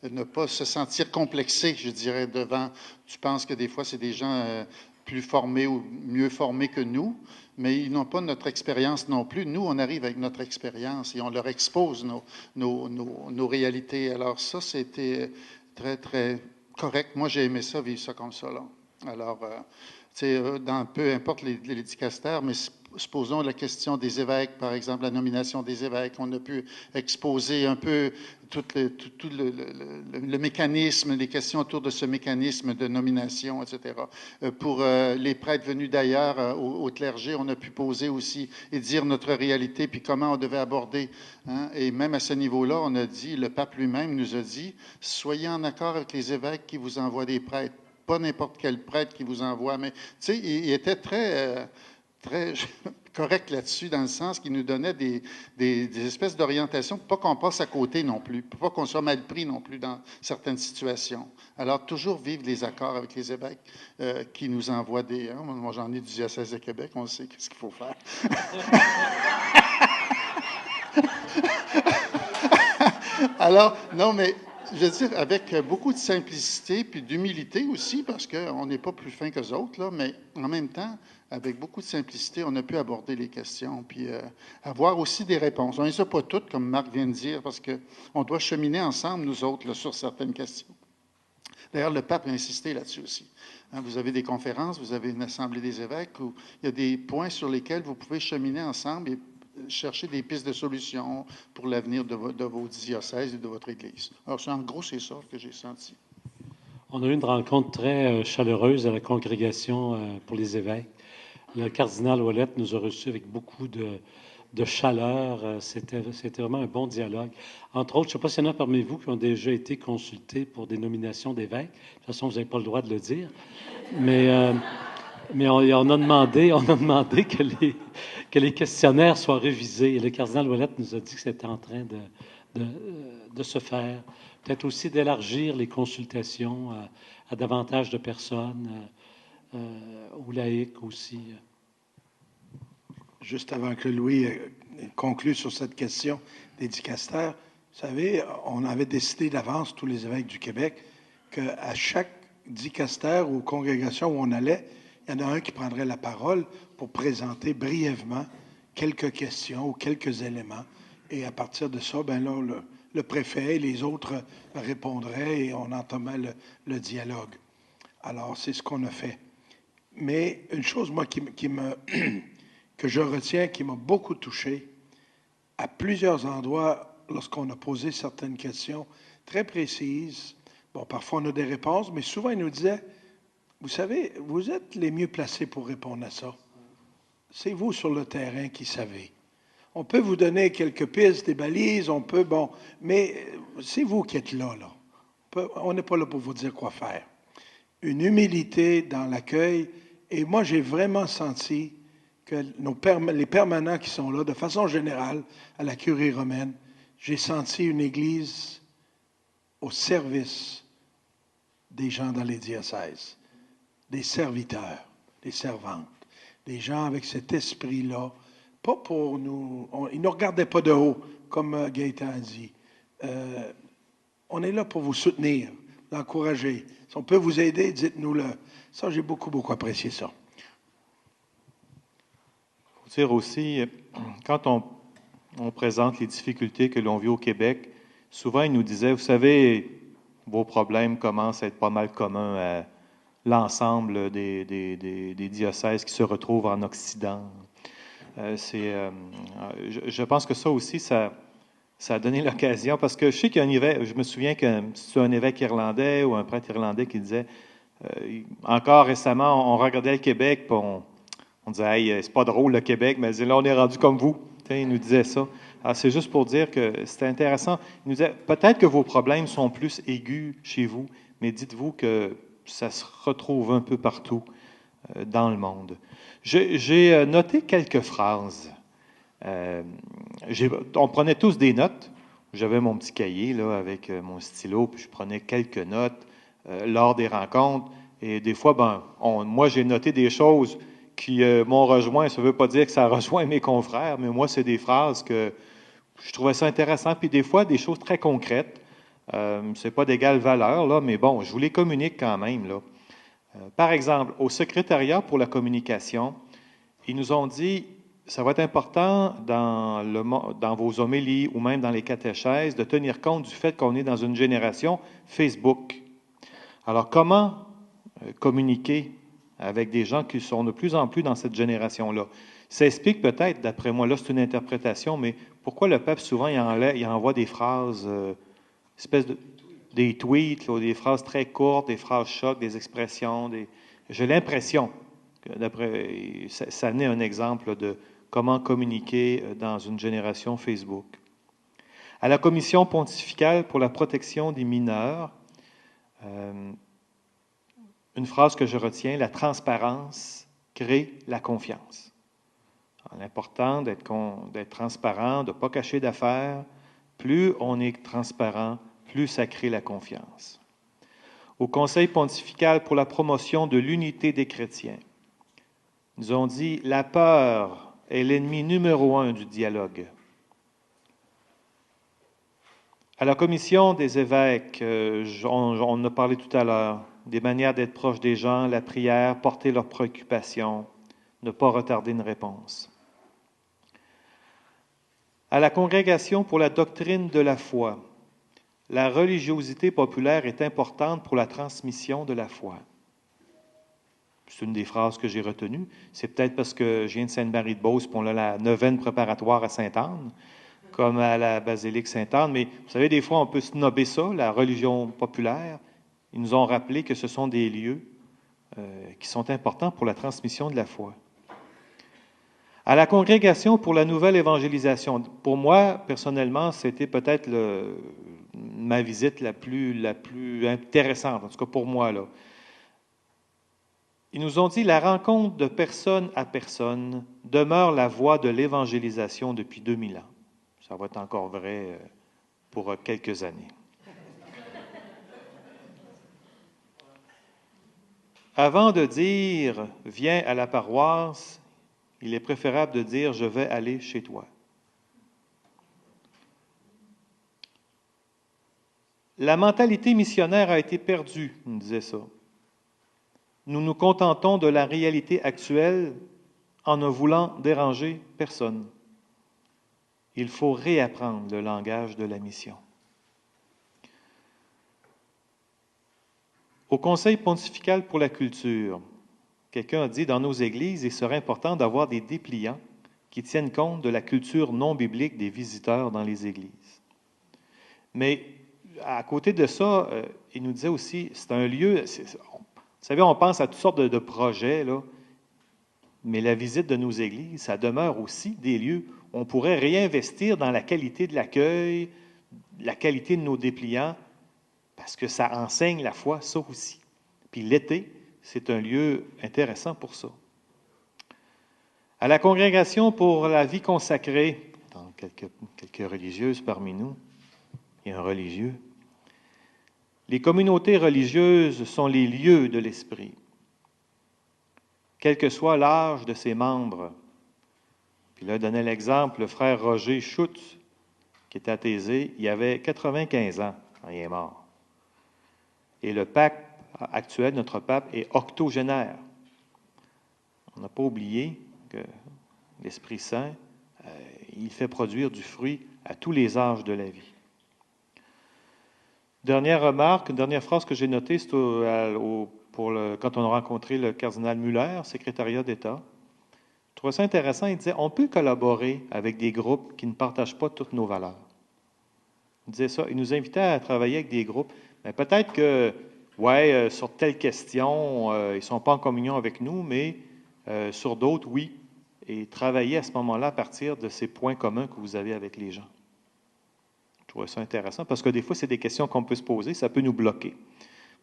ne pas se sentir complexé, je dirais, devant. Tu penses que des fois, c'est des gens plus formés ou mieux formés que nous, mais ils n'ont pas notre expérience non plus. Nous, on arrive avec notre expérience et on leur expose nos réalités. Alors ça, c'était très, très correct. Moi, j'ai aimé ça, vivre ça comme ça, là. Alors, tu sais, peu importe les dicastères, mais supposons la question des évêques, par exemple, la nomination des évêques. On a pu exposer un peu tout le mécanisme, les questions autour de ce mécanisme de nomination, etc. Pour les prêtres venus d'ailleurs au clergé, on a pu poser aussi et dire notre réalité, puis comment on devait aborder. Hein? Et même à ce niveau-là, on a dit, le pape lui-même nous a dit, soyez en accord avec les évêques qui vous envoient des prêtres. Pas n'importe quel prêtre qui vous envoie, mais tu sais, il était très correct là-dessus, dans le sens qu'il nous donnait des espèces d'orientations pour pas qu'on passe à côté non plus, pour pas qu'on soit mal pris non plus dans certaines situations. Alors, toujours vivre les accords avec les évêques qui nous envoient des... Hein, moi, j'en ai du diocèse de Québec, on sait qu'est-ce qu'il faut faire. Alors, non, mais je veux dire, avec beaucoup de simplicité puis d'humilité aussi, parce qu'on n'est pas plus fin qu'eux autres, là, mais en même temps, avec beaucoup de simplicité, on a pu aborder les questions puis avoir aussi des réponses. On ne les a pas toutes, comme Marc vient de dire, parce qu'on doit cheminer ensemble, nous autres, là, sur certaines questions. D'ailleurs, le pape a insisté là-dessus aussi. Hein, vous avez des conférences, vous avez une assemblée des évêques où il y a des points sur lesquels vous pouvez cheminer ensemble et chercher des pistes de solutions pour l'avenir de vos diocèses et de votre Église. Alors, en gros, c'est ça que j'ai senti. On a eu une rencontre très chaleureuse à la congrégation pour les évêques. Le cardinal Ouellette nous a reçus avec beaucoup de chaleur. C'était vraiment un bon dialogue. Entre autres, je ne sais pas s'il y en a parmi vous qui ont déjà été consultés pour des nominations d'évêques. De toute façon, vous n'avez pas le droit de le dire. Mais on a demandé que les questionnaires soient révisés. Et le cardinal Ouellette nous a dit que c'était en train de se faire. Peut-être aussi d'élargir les consultations à davantage de personnes, aux laïcs aussi. Juste avant que Louis conclue sur cette question des dicastères, vous savez, on avait décidé d'avance, tous les évêques du Québec, qu'à chaque dicastère ou congrégation où on allait, il y en a un qui prendrait la parole pour présenter brièvement quelques questions ou quelques éléments. Et à partir de ça, ben là, le préfet et les autres répondraient et on entamait le dialogue. Alors, c'est ce qu'on a fait. Mais une chose, moi, que je retiens, qui m'a beaucoup touché, à plusieurs endroits, lorsqu'on a posé certaines questions très précises, bon, parfois on a des réponses, mais souvent il nous disait, vous savez, vous êtes les mieux placés pour répondre à ça. C'est vous sur le terrain qui savez. On peut vous donner quelques pistes, des balises, on peut, bon, mais c'est vous qui êtes là. On n'est pas là pour vous dire quoi faire. Une humilité dans l'accueil, et moi j'ai vraiment senti que les permanents qui sont là, de façon générale, à la curie romaine, j'ai senti une Église au service des gens dans les diocèses, des serviteurs, des servantes, des gens avec cet esprit-là, pas pour nous... ils ne nous regardaient pas de haut, comme Gaëtan a dit. On est là pour vous soutenir, vous encourager. Si on peut vous aider, dites-nous-le. Ça, j'ai beaucoup apprécié ça. Il faut dire aussi, quand on présente les difficultés que l'on vit au Québec, souvent ils nous disaient, vous savez, vos problèmes commencent à être pas mal communs à l'ensemble des diocèses qui se retrouvent en Occident. Je pense que ça aussi, ça a donné l'occasion, parce que je sais qu'il y a un évêque, je me souviens que c'est un évêque irlandais ou un prêtre irlandais qui disait, encore récemment, on regardait le Québec, puis on disait, hey, c'est pas drôle le Québec, mais là, on est rendu comme vous. Il nous disait ça. Alors, c'est juste pour dire que c'était intéressant. Il nous disait, peut-être que vos problèmes sont plus aigus chez vous, mais dites-vous que ça se retrouve un peu partout dans le monde. J'ai noté quelques phrases. On prenait tous des notes. J'avais mon petit cahier là, avec mon stylo, puis je prenais quelques notes lors des rencontres. Et des fois, moi, j'ai noté des choses qui m'ont rejoint. Ça ne veut pas dire que ça rejoint mes confrères, mais moi, c'est des phrases que je trouvais ça intéressant. Puis des fois, des choses très concrètes. C'est pas d'égale valeur, là, mais bon, je vous les communique quand même. Là. Par exemple, au secrétariat pour la communication, ils nous ont dit, ça va être important dans vos homélies ou même dans les catéchèses de tenir compte du fait qu'on est dans une génération Facebook. Alors, comment communiquer avec des gens qui sont de plus en plus dans cette génération-là? Ça explique peut-être, d'après moi, là c'est une interprétation, mais pourquoi le pape souvent il envoie des phrases, des tweets, là, des phrases très courtes, des phrases chocs, des expressions. J'ai l'impression que ça amenait un exemple de comment communiquer dans une génération Facebook. À la Commission pontificale pour la protection des mineurs, une phrase que je retiens, la transparence crée la confiance. L'important d'être transparent, de ne pas cacher d'affaires. Plus on est transparent, plus ça crée la confiance. Au Conseil pontifical pour la promotion de l'unité des chrétiens, nous ont dit « La peur est l'ennemi numéro 1 du dialogue ». À la commission des évêques, on en a parlé tout à l'heure, des manières d'être proche des gens, la prière, porter leurs préoccupations, ne pas retarder une réponse. À la congrégation pour la doctrine de la foi, la religiosité populaire est importante pour la transmission de la foi. C'est une des phrases que j'ai retenues. C'est peut-être parce que je viens de Sainte-Marie-de-Beauce, puis on a la neuvaine préparatoire à Sainte-Anne, comme à la basilique Sainte-Anne. Mais vous savez, des fois, on peut snobber ça, la religion populaire. Ils nous ont rappelé que ce sont des lieux qui sont importants pour la transmission de la foi. À la congrégation pour la nouvelle évangélisation, pour moi, personnellement, c'était peut-être ma visite la plus intéressante, en tout cas pour moi, là. Ils nous ont dit, la rencontre de personne à personne demeure la voie de l'évangélisation depuis 2000 ans. Ça va être encore vrai pour quelques années. Avant de dire « viens à la paroisse », il est préférable de dire « je vais aller chez toi ». La mentalité missionnaire a été perdue, on disait ça. Nous nous contentons de la réalité actuelle en ne voulant déranger personne. Il faut réapprendre le langage de la mission. Au Conseil pontifical pour la culture, quelqu'un a dit, dans nos églises, il serait important d'avoir des dépliants qui tiennent compte de la culture non biblique des visiteurs dans les églises. Mais à côté de ça, il nous disait aussi, c'est un lieu, vous savez, on pense à toutes sortes de projets, là, mais la visite de nos églises, ça demeure aussi des lieux où on pourrait réinvestir dans la qualité de l'accueil, la qualité de nos dépliants, parce que ça enseigne la foi, ça aussi. Puis l'été, c'est un lieu intéressant pour ça. À la congrégation pour la vie consacrée, dans quelques religieuses parmi nous, et un religieux, les communautés religieuses sont les lieux de l'esprit. Quel que soit l'âge de ses membres. Puis là, donnait l'exemple, le frère Roger Schutz, qui était athésé, il avait 95 ans quand il est mort. Et le pape actuel, notre pape, est octogénaire. On n'a pas oublié que l'Esprit Saint, il fait produire du fruit à tous les âges de la vie. Dernière remarque, dernière phrase que j'ai notée, c'est quand on a rencontré le cardinal Muller, secrétariat d'État. Je trouvais ça intéressant. Il disait, on peut collaborer avec des groupes qui ne partagent pas toutes nos valeurs. Il disait ça. Il nous invitait à travailler avec des groupes. Mais peut-être que, sur telle question, ils ne sont pas en communion avec nous, mais sur d'autres, oui. Et travailler à ce moment-là à partir de ces points communs que vous avez avec les gens. Je trouvais ça intéressant parce que des fois, c'est des questions qu'on peut se poser, ça peut nous bloquer.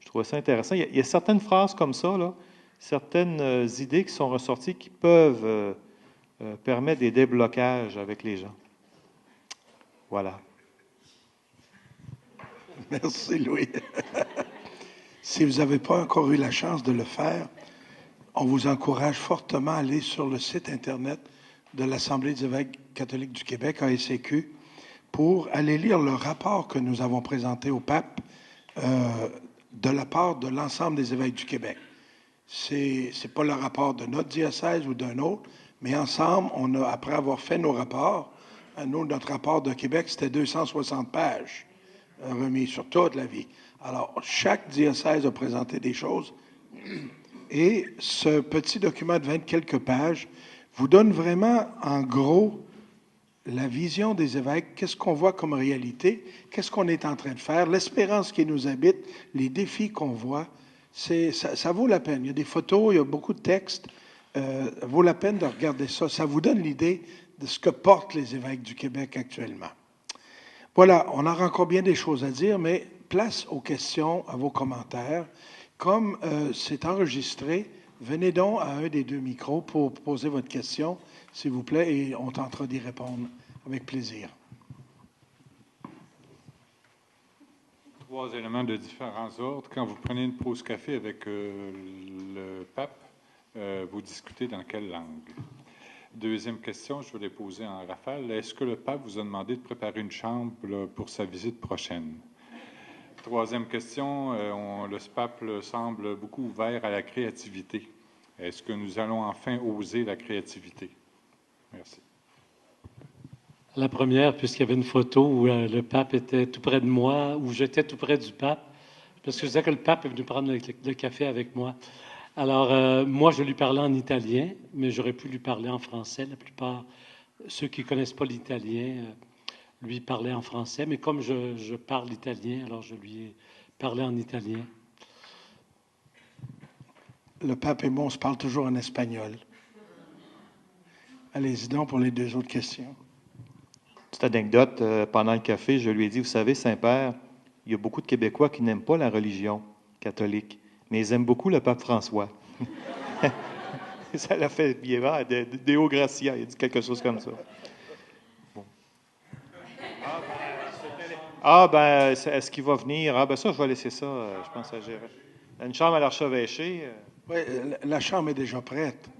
Je trouvais ça intéressant. Il y a certaines phrases comme ça, là, certaines idées qui sont ressorties qui peuvent permettre des déblocages avec les gens. Voilà. Merci, Louis. Si vous n'avez pas encore eu la chance de le faire, on vous encourage fortement à aller sur le site Internet de l'Assemblée des évêques catholiques du Québec, ASCQ, pour aller lire le rapport que nous avons présenté au pape de la part de l'ensemble des évêques du Québec. C'est pas le rapport de notre diocèse ou d'un autre, mais ensemble, après avoir fait nos rapports, notre rapport de Québec, c'était 260 pages remis sur toute la vie. Alors, chaque diocèse a présenté des choses et ce petit document de 20 quelques pages vous donne vraiment, en gros, la vision des évêques, qu'est-ce qu'on voit comme réalité, qu'est-ce qu'on est en train de faire, l'espérance qui nous habite, les défis qu'on voit, ça vaut la peine. Il y a des photos, il y a beaucoup de textes, vaut la peine de regarder ça. Ça vous donne l'idée de ce que portent les évêques du Québec actuellement. Voilà, on a encore bien des choses à dire, mais place aux questions, à vos commentaires. Comme c'est enregistré, Venez donc à un des deux micros pour poser votre question, s'il vous plaît, et on tentera d'y répondre avec plaisir. 3 éléments de différents ordres. Quand vous prenez une pause café avec le pape, vous discutez dans quelle langue? Deuxième question, je vais les poser en rafale. Est-ce que le pape vous a demandé de préparer une chambre là, pour sa visite prochaine? Troisième question, le pape semble beaucoup ouvert à la créativité. Est-ce que nous allons enfin oser la créativité? Merci. La première, puisqu'il y avait une photo où le pape était tout près de moi, où j'étais tout près du pape, parce que je disais que le pape est venu prendre le café avec moi. Alors, moi, je lui parlais en italien, mais j'aurais pu lui parler en français. La plupart, ceux qui ne connaissent pas l'italien, lui parlaient en français, mais comme je parle italien, alors je lui ai parlé en italien. Le pape et moi, on se parle toujours en espagnol. Allez-y donc pour les deux autres questions. Petite anecdote, pendant le café, je lui ai dit, vous savez, Saint-Père, il y a beaucoup de Québécois qui n'aiment pas la religion catholique, mais ils aiment beaucoup le pape François. Ça l'a fait bien, Deo Gratia, il a dit quelque chose comme ça. Bon. Est-ce qu'il va venir? Ah, ben ça, je vais laisser ça, je pense, à gérer. Une chambre à l'archevêché. Oui, la chambre est déjà prête.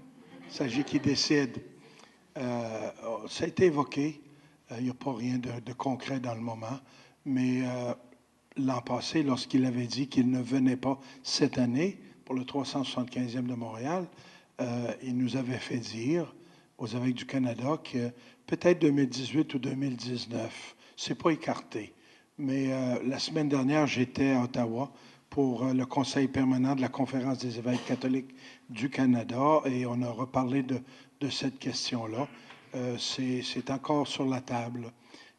Il s'agit qu'il décide. Ça a été évoqué. Il n'y a pas rien de concret dans le moment. Mais l'an passé, lorsqu'il avait dit qu'il ne venait pas cette année pour le 375e de Montréal, il nous avait fait dire aux évêques du Canada que peut-être 2018 ou 2019, c'est pas écarté. Mais la semaine dernière, j'étais à Ottawa pour le Conseil permanent de la Conférence des évêques catholiques du Canada et on a reparlé de cette question-là. C'est encore sur la table.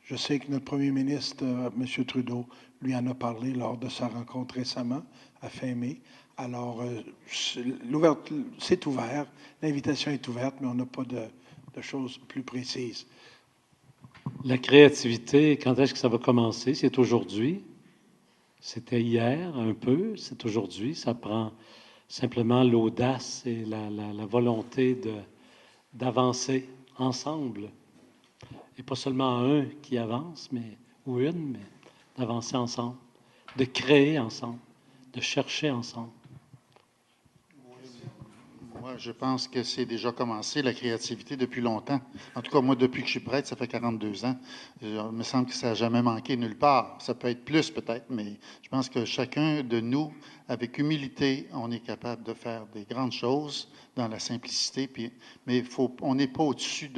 Je sais que notre premier ministre, M. Trudeau, lui en a parlé lors de sa rencontre récemment, à fin mai. Alors, c'est ouvert, l'invitation est ouverte, mais on n'a pas de choses plus précises. La créativité, quand est-ce que ça va commencer? C'est aujourd'hui. C'était hier, un peu. C'est aujourd'hui. Ça prend simplement l'audace et la volonté d'avancer ensemble. Et pas seulement un qui avance, ou une, mais d'avancer ensemble, de créer ensemble, de chercher ensemble. Moi, je pense que c'est déjà commencé, la créativité, depuis longtemps. En tout cas, moi, depuis que je suis prêtre, ça fait 42 ans. Il me semble que ça n'a jamais manqué nulle part. Ça peut être plus, peut-être, mais je pense que chacun de nous, avec humilité, on est capable de faire des grandes choses dans la simplicité. Mais on n'est pas au-dessus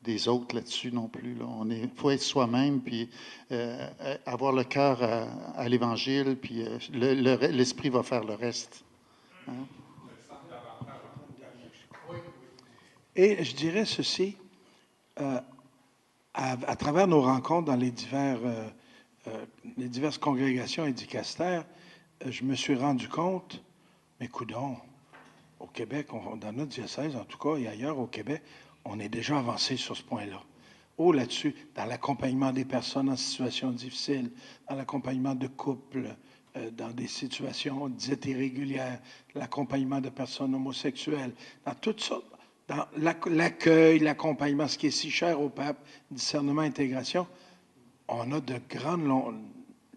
des autres là-dessus non plus. Là. Il faut être soi-même, puis avoir le cœur à l'Évangile, puis l'Esprit va faire le reste. Hein? Et je dirais ceci, à travers nos rencontres dans les diverses congrégations et dicastères, je me suis rendu compte, mais coudonc, au Québec, dans notre diocèse en tout cas, et ailleurs au Québec, on est déjà avancé sur ce point-là. Là-dessus, dans l'accompagnement des personnes en situation difficile, dans l'accompagnement de couples, dans des situations dites irrégulières, l'accompagnement de personnes homosexuelles, dans toutes sortes, dans l'accueil, l'accompagnement, ce qui est si cher au pape, discernement, intégration, on a de grandes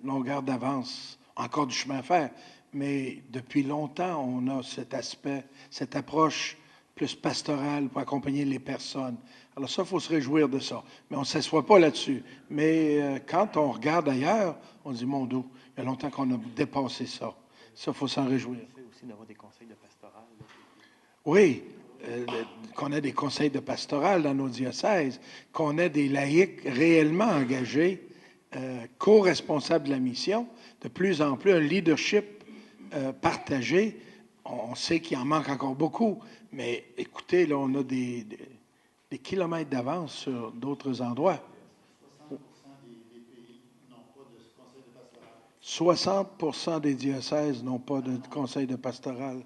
longueurs d'avance, encore du chemin à faire, mais depuis longtemps, on a cet aspect, cette approche plus pastorale pour accompagner les personnes. Alors ça, il faut se réjouir de ça. Mais on ne s'assoit pas là-dessus. Mais quand on regarde ailleurs, on dit, mon Dieu, il y a longtemps qu'on a dépassé ça. Ça, il faut s'en réjouir. Il faut aussi d'avoir des conseils de pastoral. Oui, qu'on ait des conseils de pastoral dans nos diocèses, qu'on ait des laïcs réellement engagés, co-responsables de la mission, de plus en plus un leadership partagé. On sait qu'il en manque encore beaucoup, mais écoutez, là, on a des kilomètres d'avance sur d'autres endroits. 60% des diocèses n'ont pas de conseil de pastoral.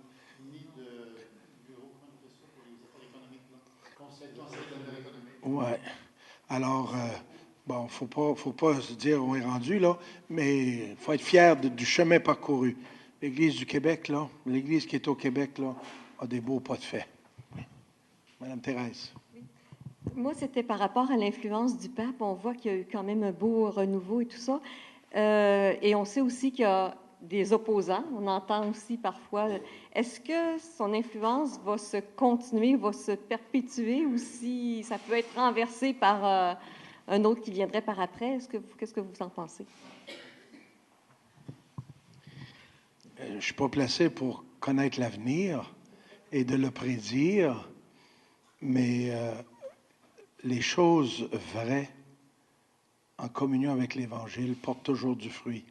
Oui. Alors, bon, faut pas se dire on est rendu là, mais il faut être fier du chemin parcouru. L'Église du Québec, là, l'Église qui est au Québec, là, a des beaux pas de fait. Madame Thérèse. Moi, c'était par rapport à l'influence du pape. On voit qu'il y a eu quand même un beau renouveau et tout ça. Et on sait aussi qu'il y a des opposants. On entend aussi parfois. Est-ce que son influence va se continuer, va se perpétuer, ou si ça peut être renversé par un autre qui viendrait par après? Qu'est-ce que vous en pensez? Je ne suis pas placé pour connaître l'avenir et de le prédire, mais les choses vraies en communion avec l'Évangile portent toujours du fruit.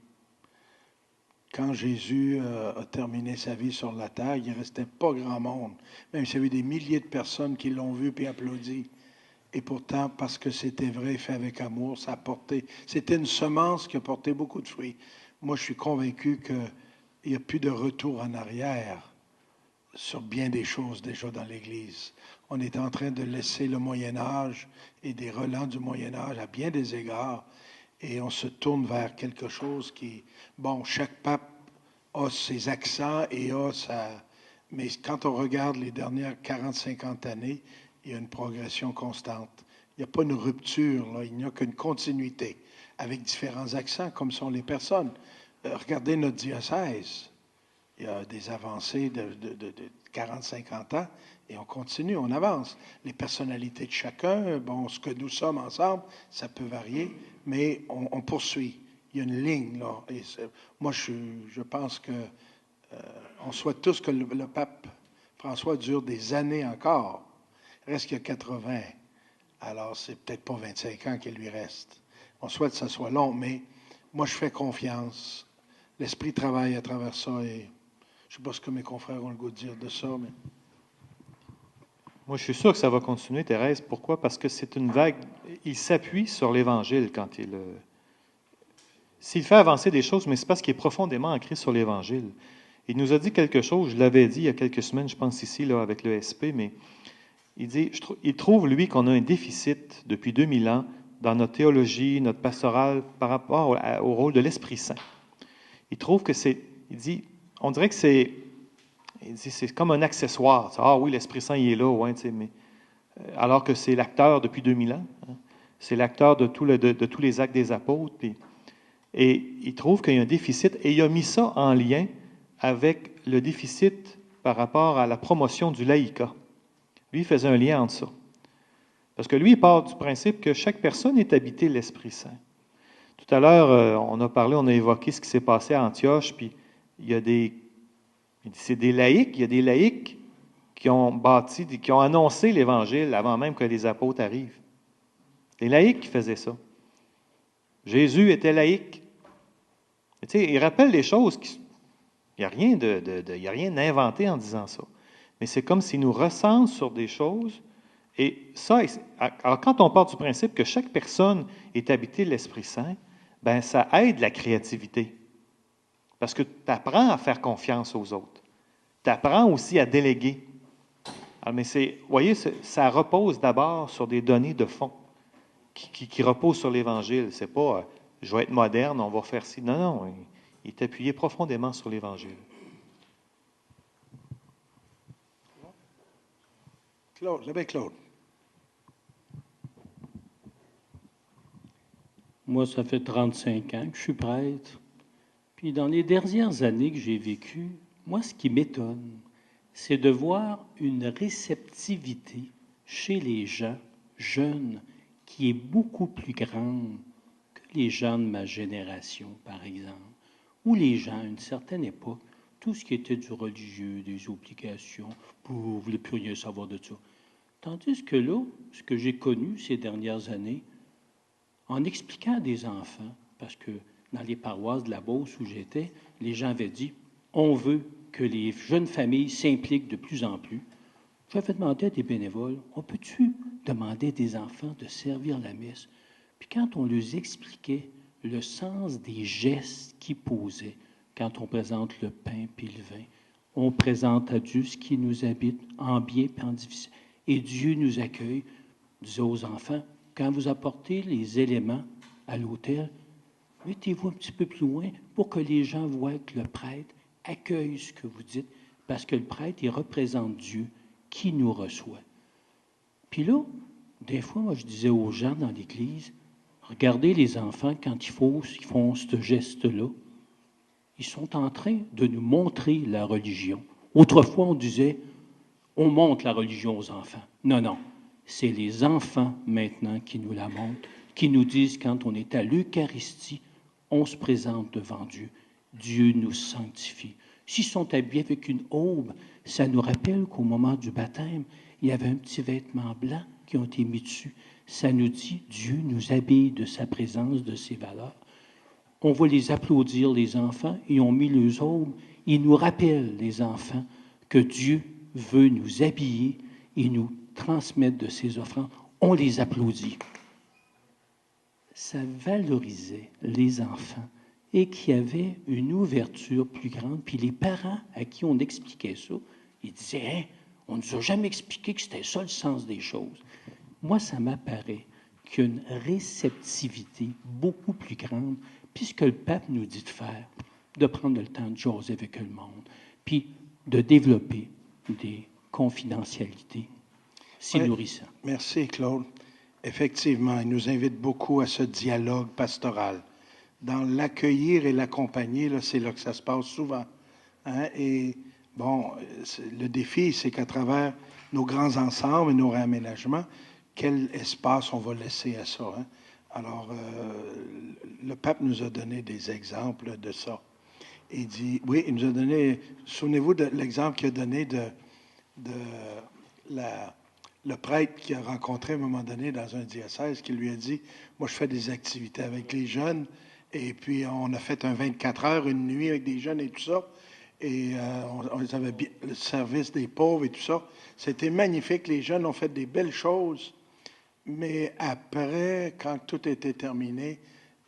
Quand Jésus a terminé sa vie sur la terre, il ne restait pas grand monde. Même s'il y avait des milliers de personnes qui l'ont vu et applaudi. Et pourtant, parce que c'était vrai, fait avec amour, ça a porté... C'était une semence qui a porté beaucoup de fruits. Moi, je suis convaincu qu'il n'y a plus de retour en arrière sur bien des choses déjà dans l'Église. On est en train de laisser le Moyen-Âge et des relents du Moyen-Âge à bien des égards, et on se tourne vers quelque chose qui... Bon, chaque pape a ses accents et a sa... Mais quand on regarde les dernières 40-50 années, il y a une progression constante. Il n'y a pas une rupture, là. Il n'y a qu'une continuité, avec différents accents, comme sont les personnes. Regardez notre diocèse. Il y a des avancées de 40-50 ans, et on continue, on avance. Les personnalités de chacun, bon, ce que nous sommes ensemble, ça peut varier, mais on poursuit. Il y a une ligne, là. Et moi, je pense que on souhaite tous que le pape François dure des années encore. Il reste qu'il y a 80. Alors, c'est peut-être pas 25 ans qu'il lui reste. On souhaite que ça soit long, mais moi, je fais confiance. L'Esprit travaille à travers ça, et je ne sais pas ce que mes confrères ont le goût de dire de ça, mais... Moi, je suis sûr que ça va continuer, Thérèse. Pourquoi? Parce que c'est une vague. Il s'appuie sur l'Évangile quand il... S'il fait avancer des choses, mais c'est parce qu'il est profondément ancré sur l'Évangile. Il nous a dit quelque chose, je l'avais dit il y a quelques semaines, je pense ici, là, avec le SP, mais il dit, il trouve, lui, qu'on a un déficit depuis 2000 ans dans notre théologie, notre pastorale, par rapport au rôle de l'Esprit Saint. Il trouve que c'est... Il dit, on dirait que c'est... Il dit, c'est comme un accessoire. Ah oui, l'Esprit Saint, il est là, ouais, mais, alors que c'est l'acteur depuis 2000 ans. Hein. C'est l'acteur de tous les actes des apôtres. Et il trouve qu'il y a un déficit, et il a mis ça en lien avec le déficit par rapport à la promotion du laïcat. Lui, il faisait un lien entre ça. Parce que lui, il part du principe que chaque personne est habitée de l'Esprit Saint. Tout à l'heure, on a évoqué ce qui s'est passé à Antioche, puis il y a c'est des laïcs, il y a des laïcs qui ont annoncé l'Évangile avant même que les apôtres arrivent. Des laïcs qui faisaient ça. Jésus était laïque. Il rappelle les choses. Il n'y a rien d'inventé en disant ça. Mais c'est comme s'il nous recense sur des choses. Et ça, alors quand on part du principe que chaque personne est habitée de l'Esprit Saint, ben ça aide la créativité. Parce que tu apprends à faire confiance aux autres. Tu apprends aussi à déléguer. Alors, mais vous voyez, ça repose d'abord sur des données de fond qui reposent sur l'Évangile. C'est pas je vais être moderne, on va faire ci. Non, non. Il est appuyé profondément sur l'Évangile. Claude, l'abbé Claude. Moi, ça fait 35 ans que je suis prêtre. Puis dans les dernières années que j'ai vécues, moi, ce qui m'étonne, c'est de voir une réceptivité chez les gens jeunes qui est beaucoup plus grande que les gens de ma génération, par exemple, ou les gens à une certaine époque, tout ce qui était du religieux, des obligations, vous ne voulez plus rien savoir de ça. Tandis que là, ce que j'ai connu ces dernières années, en expliquant à des enfants, parce que dans les paroisses de la Beauce où j'étais, les gens avaient dit « on veut que les jeunes familles s'impliquent de plus en plus ». J'avais demandé à des bénévoles « on peut-tu demander à des enfants de servir la messe ?» Puis quand on leur expliquait le sens des gestes qu'ils posaient, quand on présente le pain puis le vin, on présente à Dieu ce qui nous habite en bien et en difficile. Et Dieu nous accueille, disait aux enfants, quand vous apportez les éléments à l'autel, mettez-vous un petit peu plus loin pour que les gens voient que le prêtre accueille ce que vous dites, parce que le prêtre, il représente Dieu qui nous reçoit. Puis là, des fois, moi, je disais aux gens dans l'Église, regardez les enfants quand ils font ce geste-là. Ils sont en train de nous montrer la religion. Autrefois, on disait, on montre la religion aux enfants. Non, non. C'est les enfants maintenant qui nous la montrent, qui nous disent quand on est à l'Eucharistie, on se présente devant Dieu. Dieu nous sanctifie. S'ils sont habillés avec une aube, ça nous rappelle qu'au moment du baptême, il y avait un petit vêtement blanc qui ont été mis dessus. Ça nous dit, Dieu nous habille de sa présence, de ses valeurs. On va les applaudir, les enfants. Ils ont mis les aubes. Ils nous rappellent, les enfants, que Dieu veut nous habiller et nous transmettre de ses offrandes. On les applaudit. Ça valorisait les enfants et qu'il y avait une ouverture plus grande. Puis les parents à qui on expliquait ça, ils disaient, hein, on ne nous a jamais expliqué que c'était ça le sens des choses. Moi, ça m'apparaît qu'il y a une réceptivité beaucoup plus grande, puisque le pape nous dit de faire, de prendre le temps de jaser avec le monde, puis de développer des confidentialités. C'est nourrissant. Merci, Claude. Effectivement, il nous invite beaucoup à ce dialogue pastoral. Dans l'accueillir et l'accompagner, là, c'est là que ça se passe souvent. Hein? Et bon, le défi, c'est qu'à travers nos grands ensembles et nos réaménagements, quel espace on va laisser à ça. Hein? Alors, le pape nous a donné des exemples de ça. Il dit, oui, il nous a donné, souvenez-vous de l'exemple qu'il a donné le prêtre qui a rencontré à un moment donné dans un diocèse, qui lui a dit, moi je fais des activités avec les jeunes, et puis on a fait un 24 heures, une nuit avec des jeunes et tout ça, et on avait le service des pauvres et tout ça. C'était magnifique, les jeunes ont fait des belles choses, mais après, quand tout était terminé,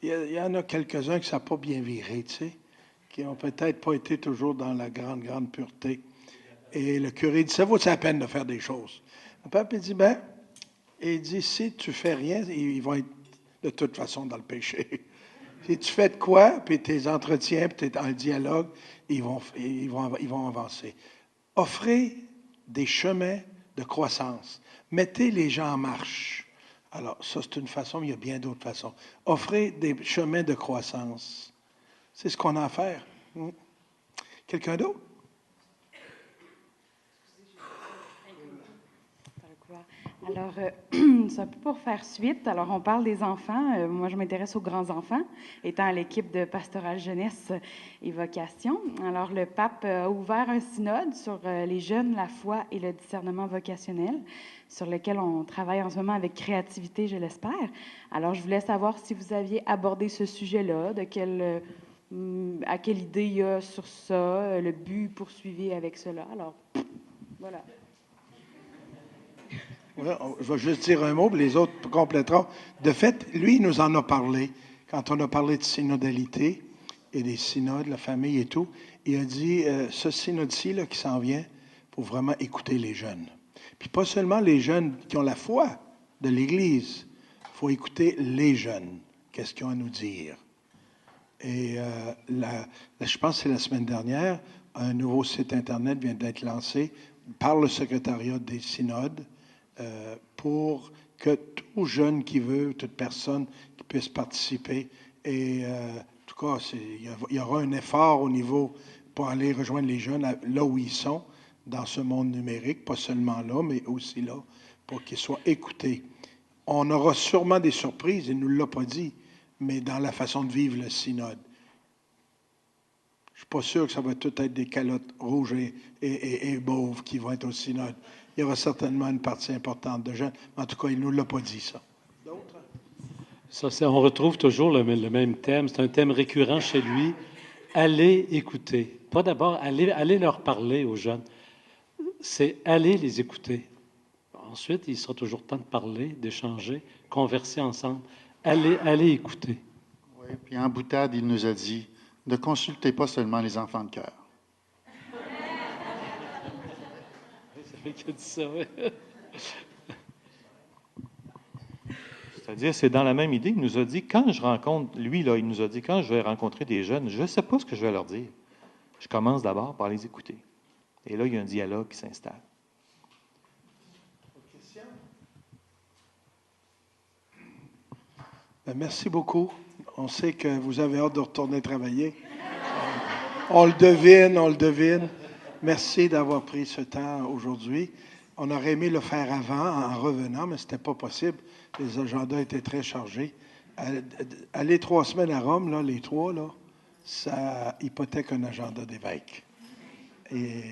il y en a quelques-uns qui ça n'a pas bien viré, tu sais, qui n'ont peut-être pas été toujours dans la grande, grande pureté. Et le curé dit, ça vaut la peine de faire des choses. Le pape, il dit, si tu fais rien, ils vont être de toute façon dans le péché. Si tu fais de quoi, puis tes entretiens, puis tu es en dialogue, ils vont avancer. Offrez des chemins de croissance. Mettez les gens en marche. Alors, ça, c'est une façon, mais il y a bien d'autres façons. Offrez des chemins de croissance. C'est ce qu'on a à faire. Quelqu'un d'autre? Alors, c'est un peu pour faire suite. Alors, on parle des enfants. Moi, je m'intéresse aux grands-enfants, étant à l'équipe de Pastoral Jeunesse et Vocation. Alors, le pape a ouvert un synode sur les jeunes, la foi et le discernement vocationnel, sur lequel on travaille en ce moment avec créativité, je l'espère. Alors, je voulais savoir si vous aviez abordé ce sujet-là, à quelle idée il y a sur ça, le but poursuivi avec cela. Alors, voilà. Je vais juste dire un mot, puis les autres compléteront. De fait, lui, il nous en a parlé. Quand on a parlé de synodalité et des synodes, la famille et tout, il a dit, ce synode-ci là, qui s'en vient, il faut vraiment écouter les jeunes. Puis pas seulement les jeunes qui ont la foi de l'Église, il faut écouter les jeunes. Qu'est-ce qu'ils ont à nous dire? Et je pense que c'est la semaine dernière, un nouveau site Internet vient d'être lancé par le secrétariat des synodes, pour que tout jeune qui veut, toute personne qui puisse participer. Et en tout cas, il y aura un effort au niveau pour aller rejoindre les jeunes là où ils sont, dans ce monde numérique, pas seulement là, mais aussi là, pour qu'ils soient écoutés. On aura sûrement des surprises, il ne nous l'a pas dit, mais dans la façon de vivre le synode. Je ne suis pas sûr que ça va tout être des calottes rouges et mauves qui vont être au synode. Il y aura certainement une partie importante de jeunes. En tout cas, il ne nous l'a pas dit, ça. D'autres? Ça, on retrouve toujours le même thème. C'est un thème récurrent chez lui. Allez écouter. Pas d'abord, allez leur parler aux jeunes. C'est aller les écouter. Ensuite, il sera toujours temps de parler, d'échanger, converser ensemble. Allez écouter. Oui, puis en boutade, il nous a dit, ne consultez pas seulement les enfants de cœur. Qui a dit ça, oui. C'est-à-dire, c'est dans la même idée. Il nous a dit, quand je rencontre, lui, là, il nous a dit, quand je vais rencontrer des jeunes, je ne sais pas ce que je vais leur dire. Je commence d'abord par les écouter. Et là, il y a un dialogue qui s'installe. Merci beaucoup. On sait que vous avez hâte de retourner travailler. On le devine, on le devine. Merci d'avoir pris ce temps aujourd'hui. On aurait aimé le faire avant, en revenant, mais ce n'était pas possible. Les agendas étaient très chargés. Aller 3 semaines à Rome, là, les 3, là, ça hypothèque un agenda d'évêque. Et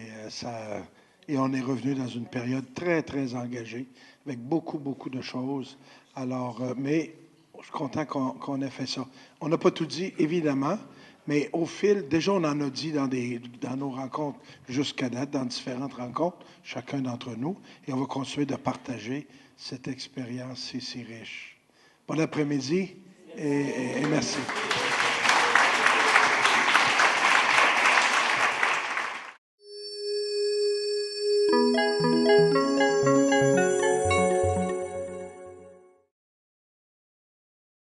on est revenu dans une période très, très engagée, avec beaucoup, beaucoup de choses. Alors, mais je suis content qu'on ait fait ça. On n'a pas tout dit, évidemment, mais au fil, déjà, on en a dit dans nos rencontres jusqu'à date, dans différentes rencontres, chacun d'entre nous, et on va continuer de partager cette expérience si riche. Bon après-midi et merci.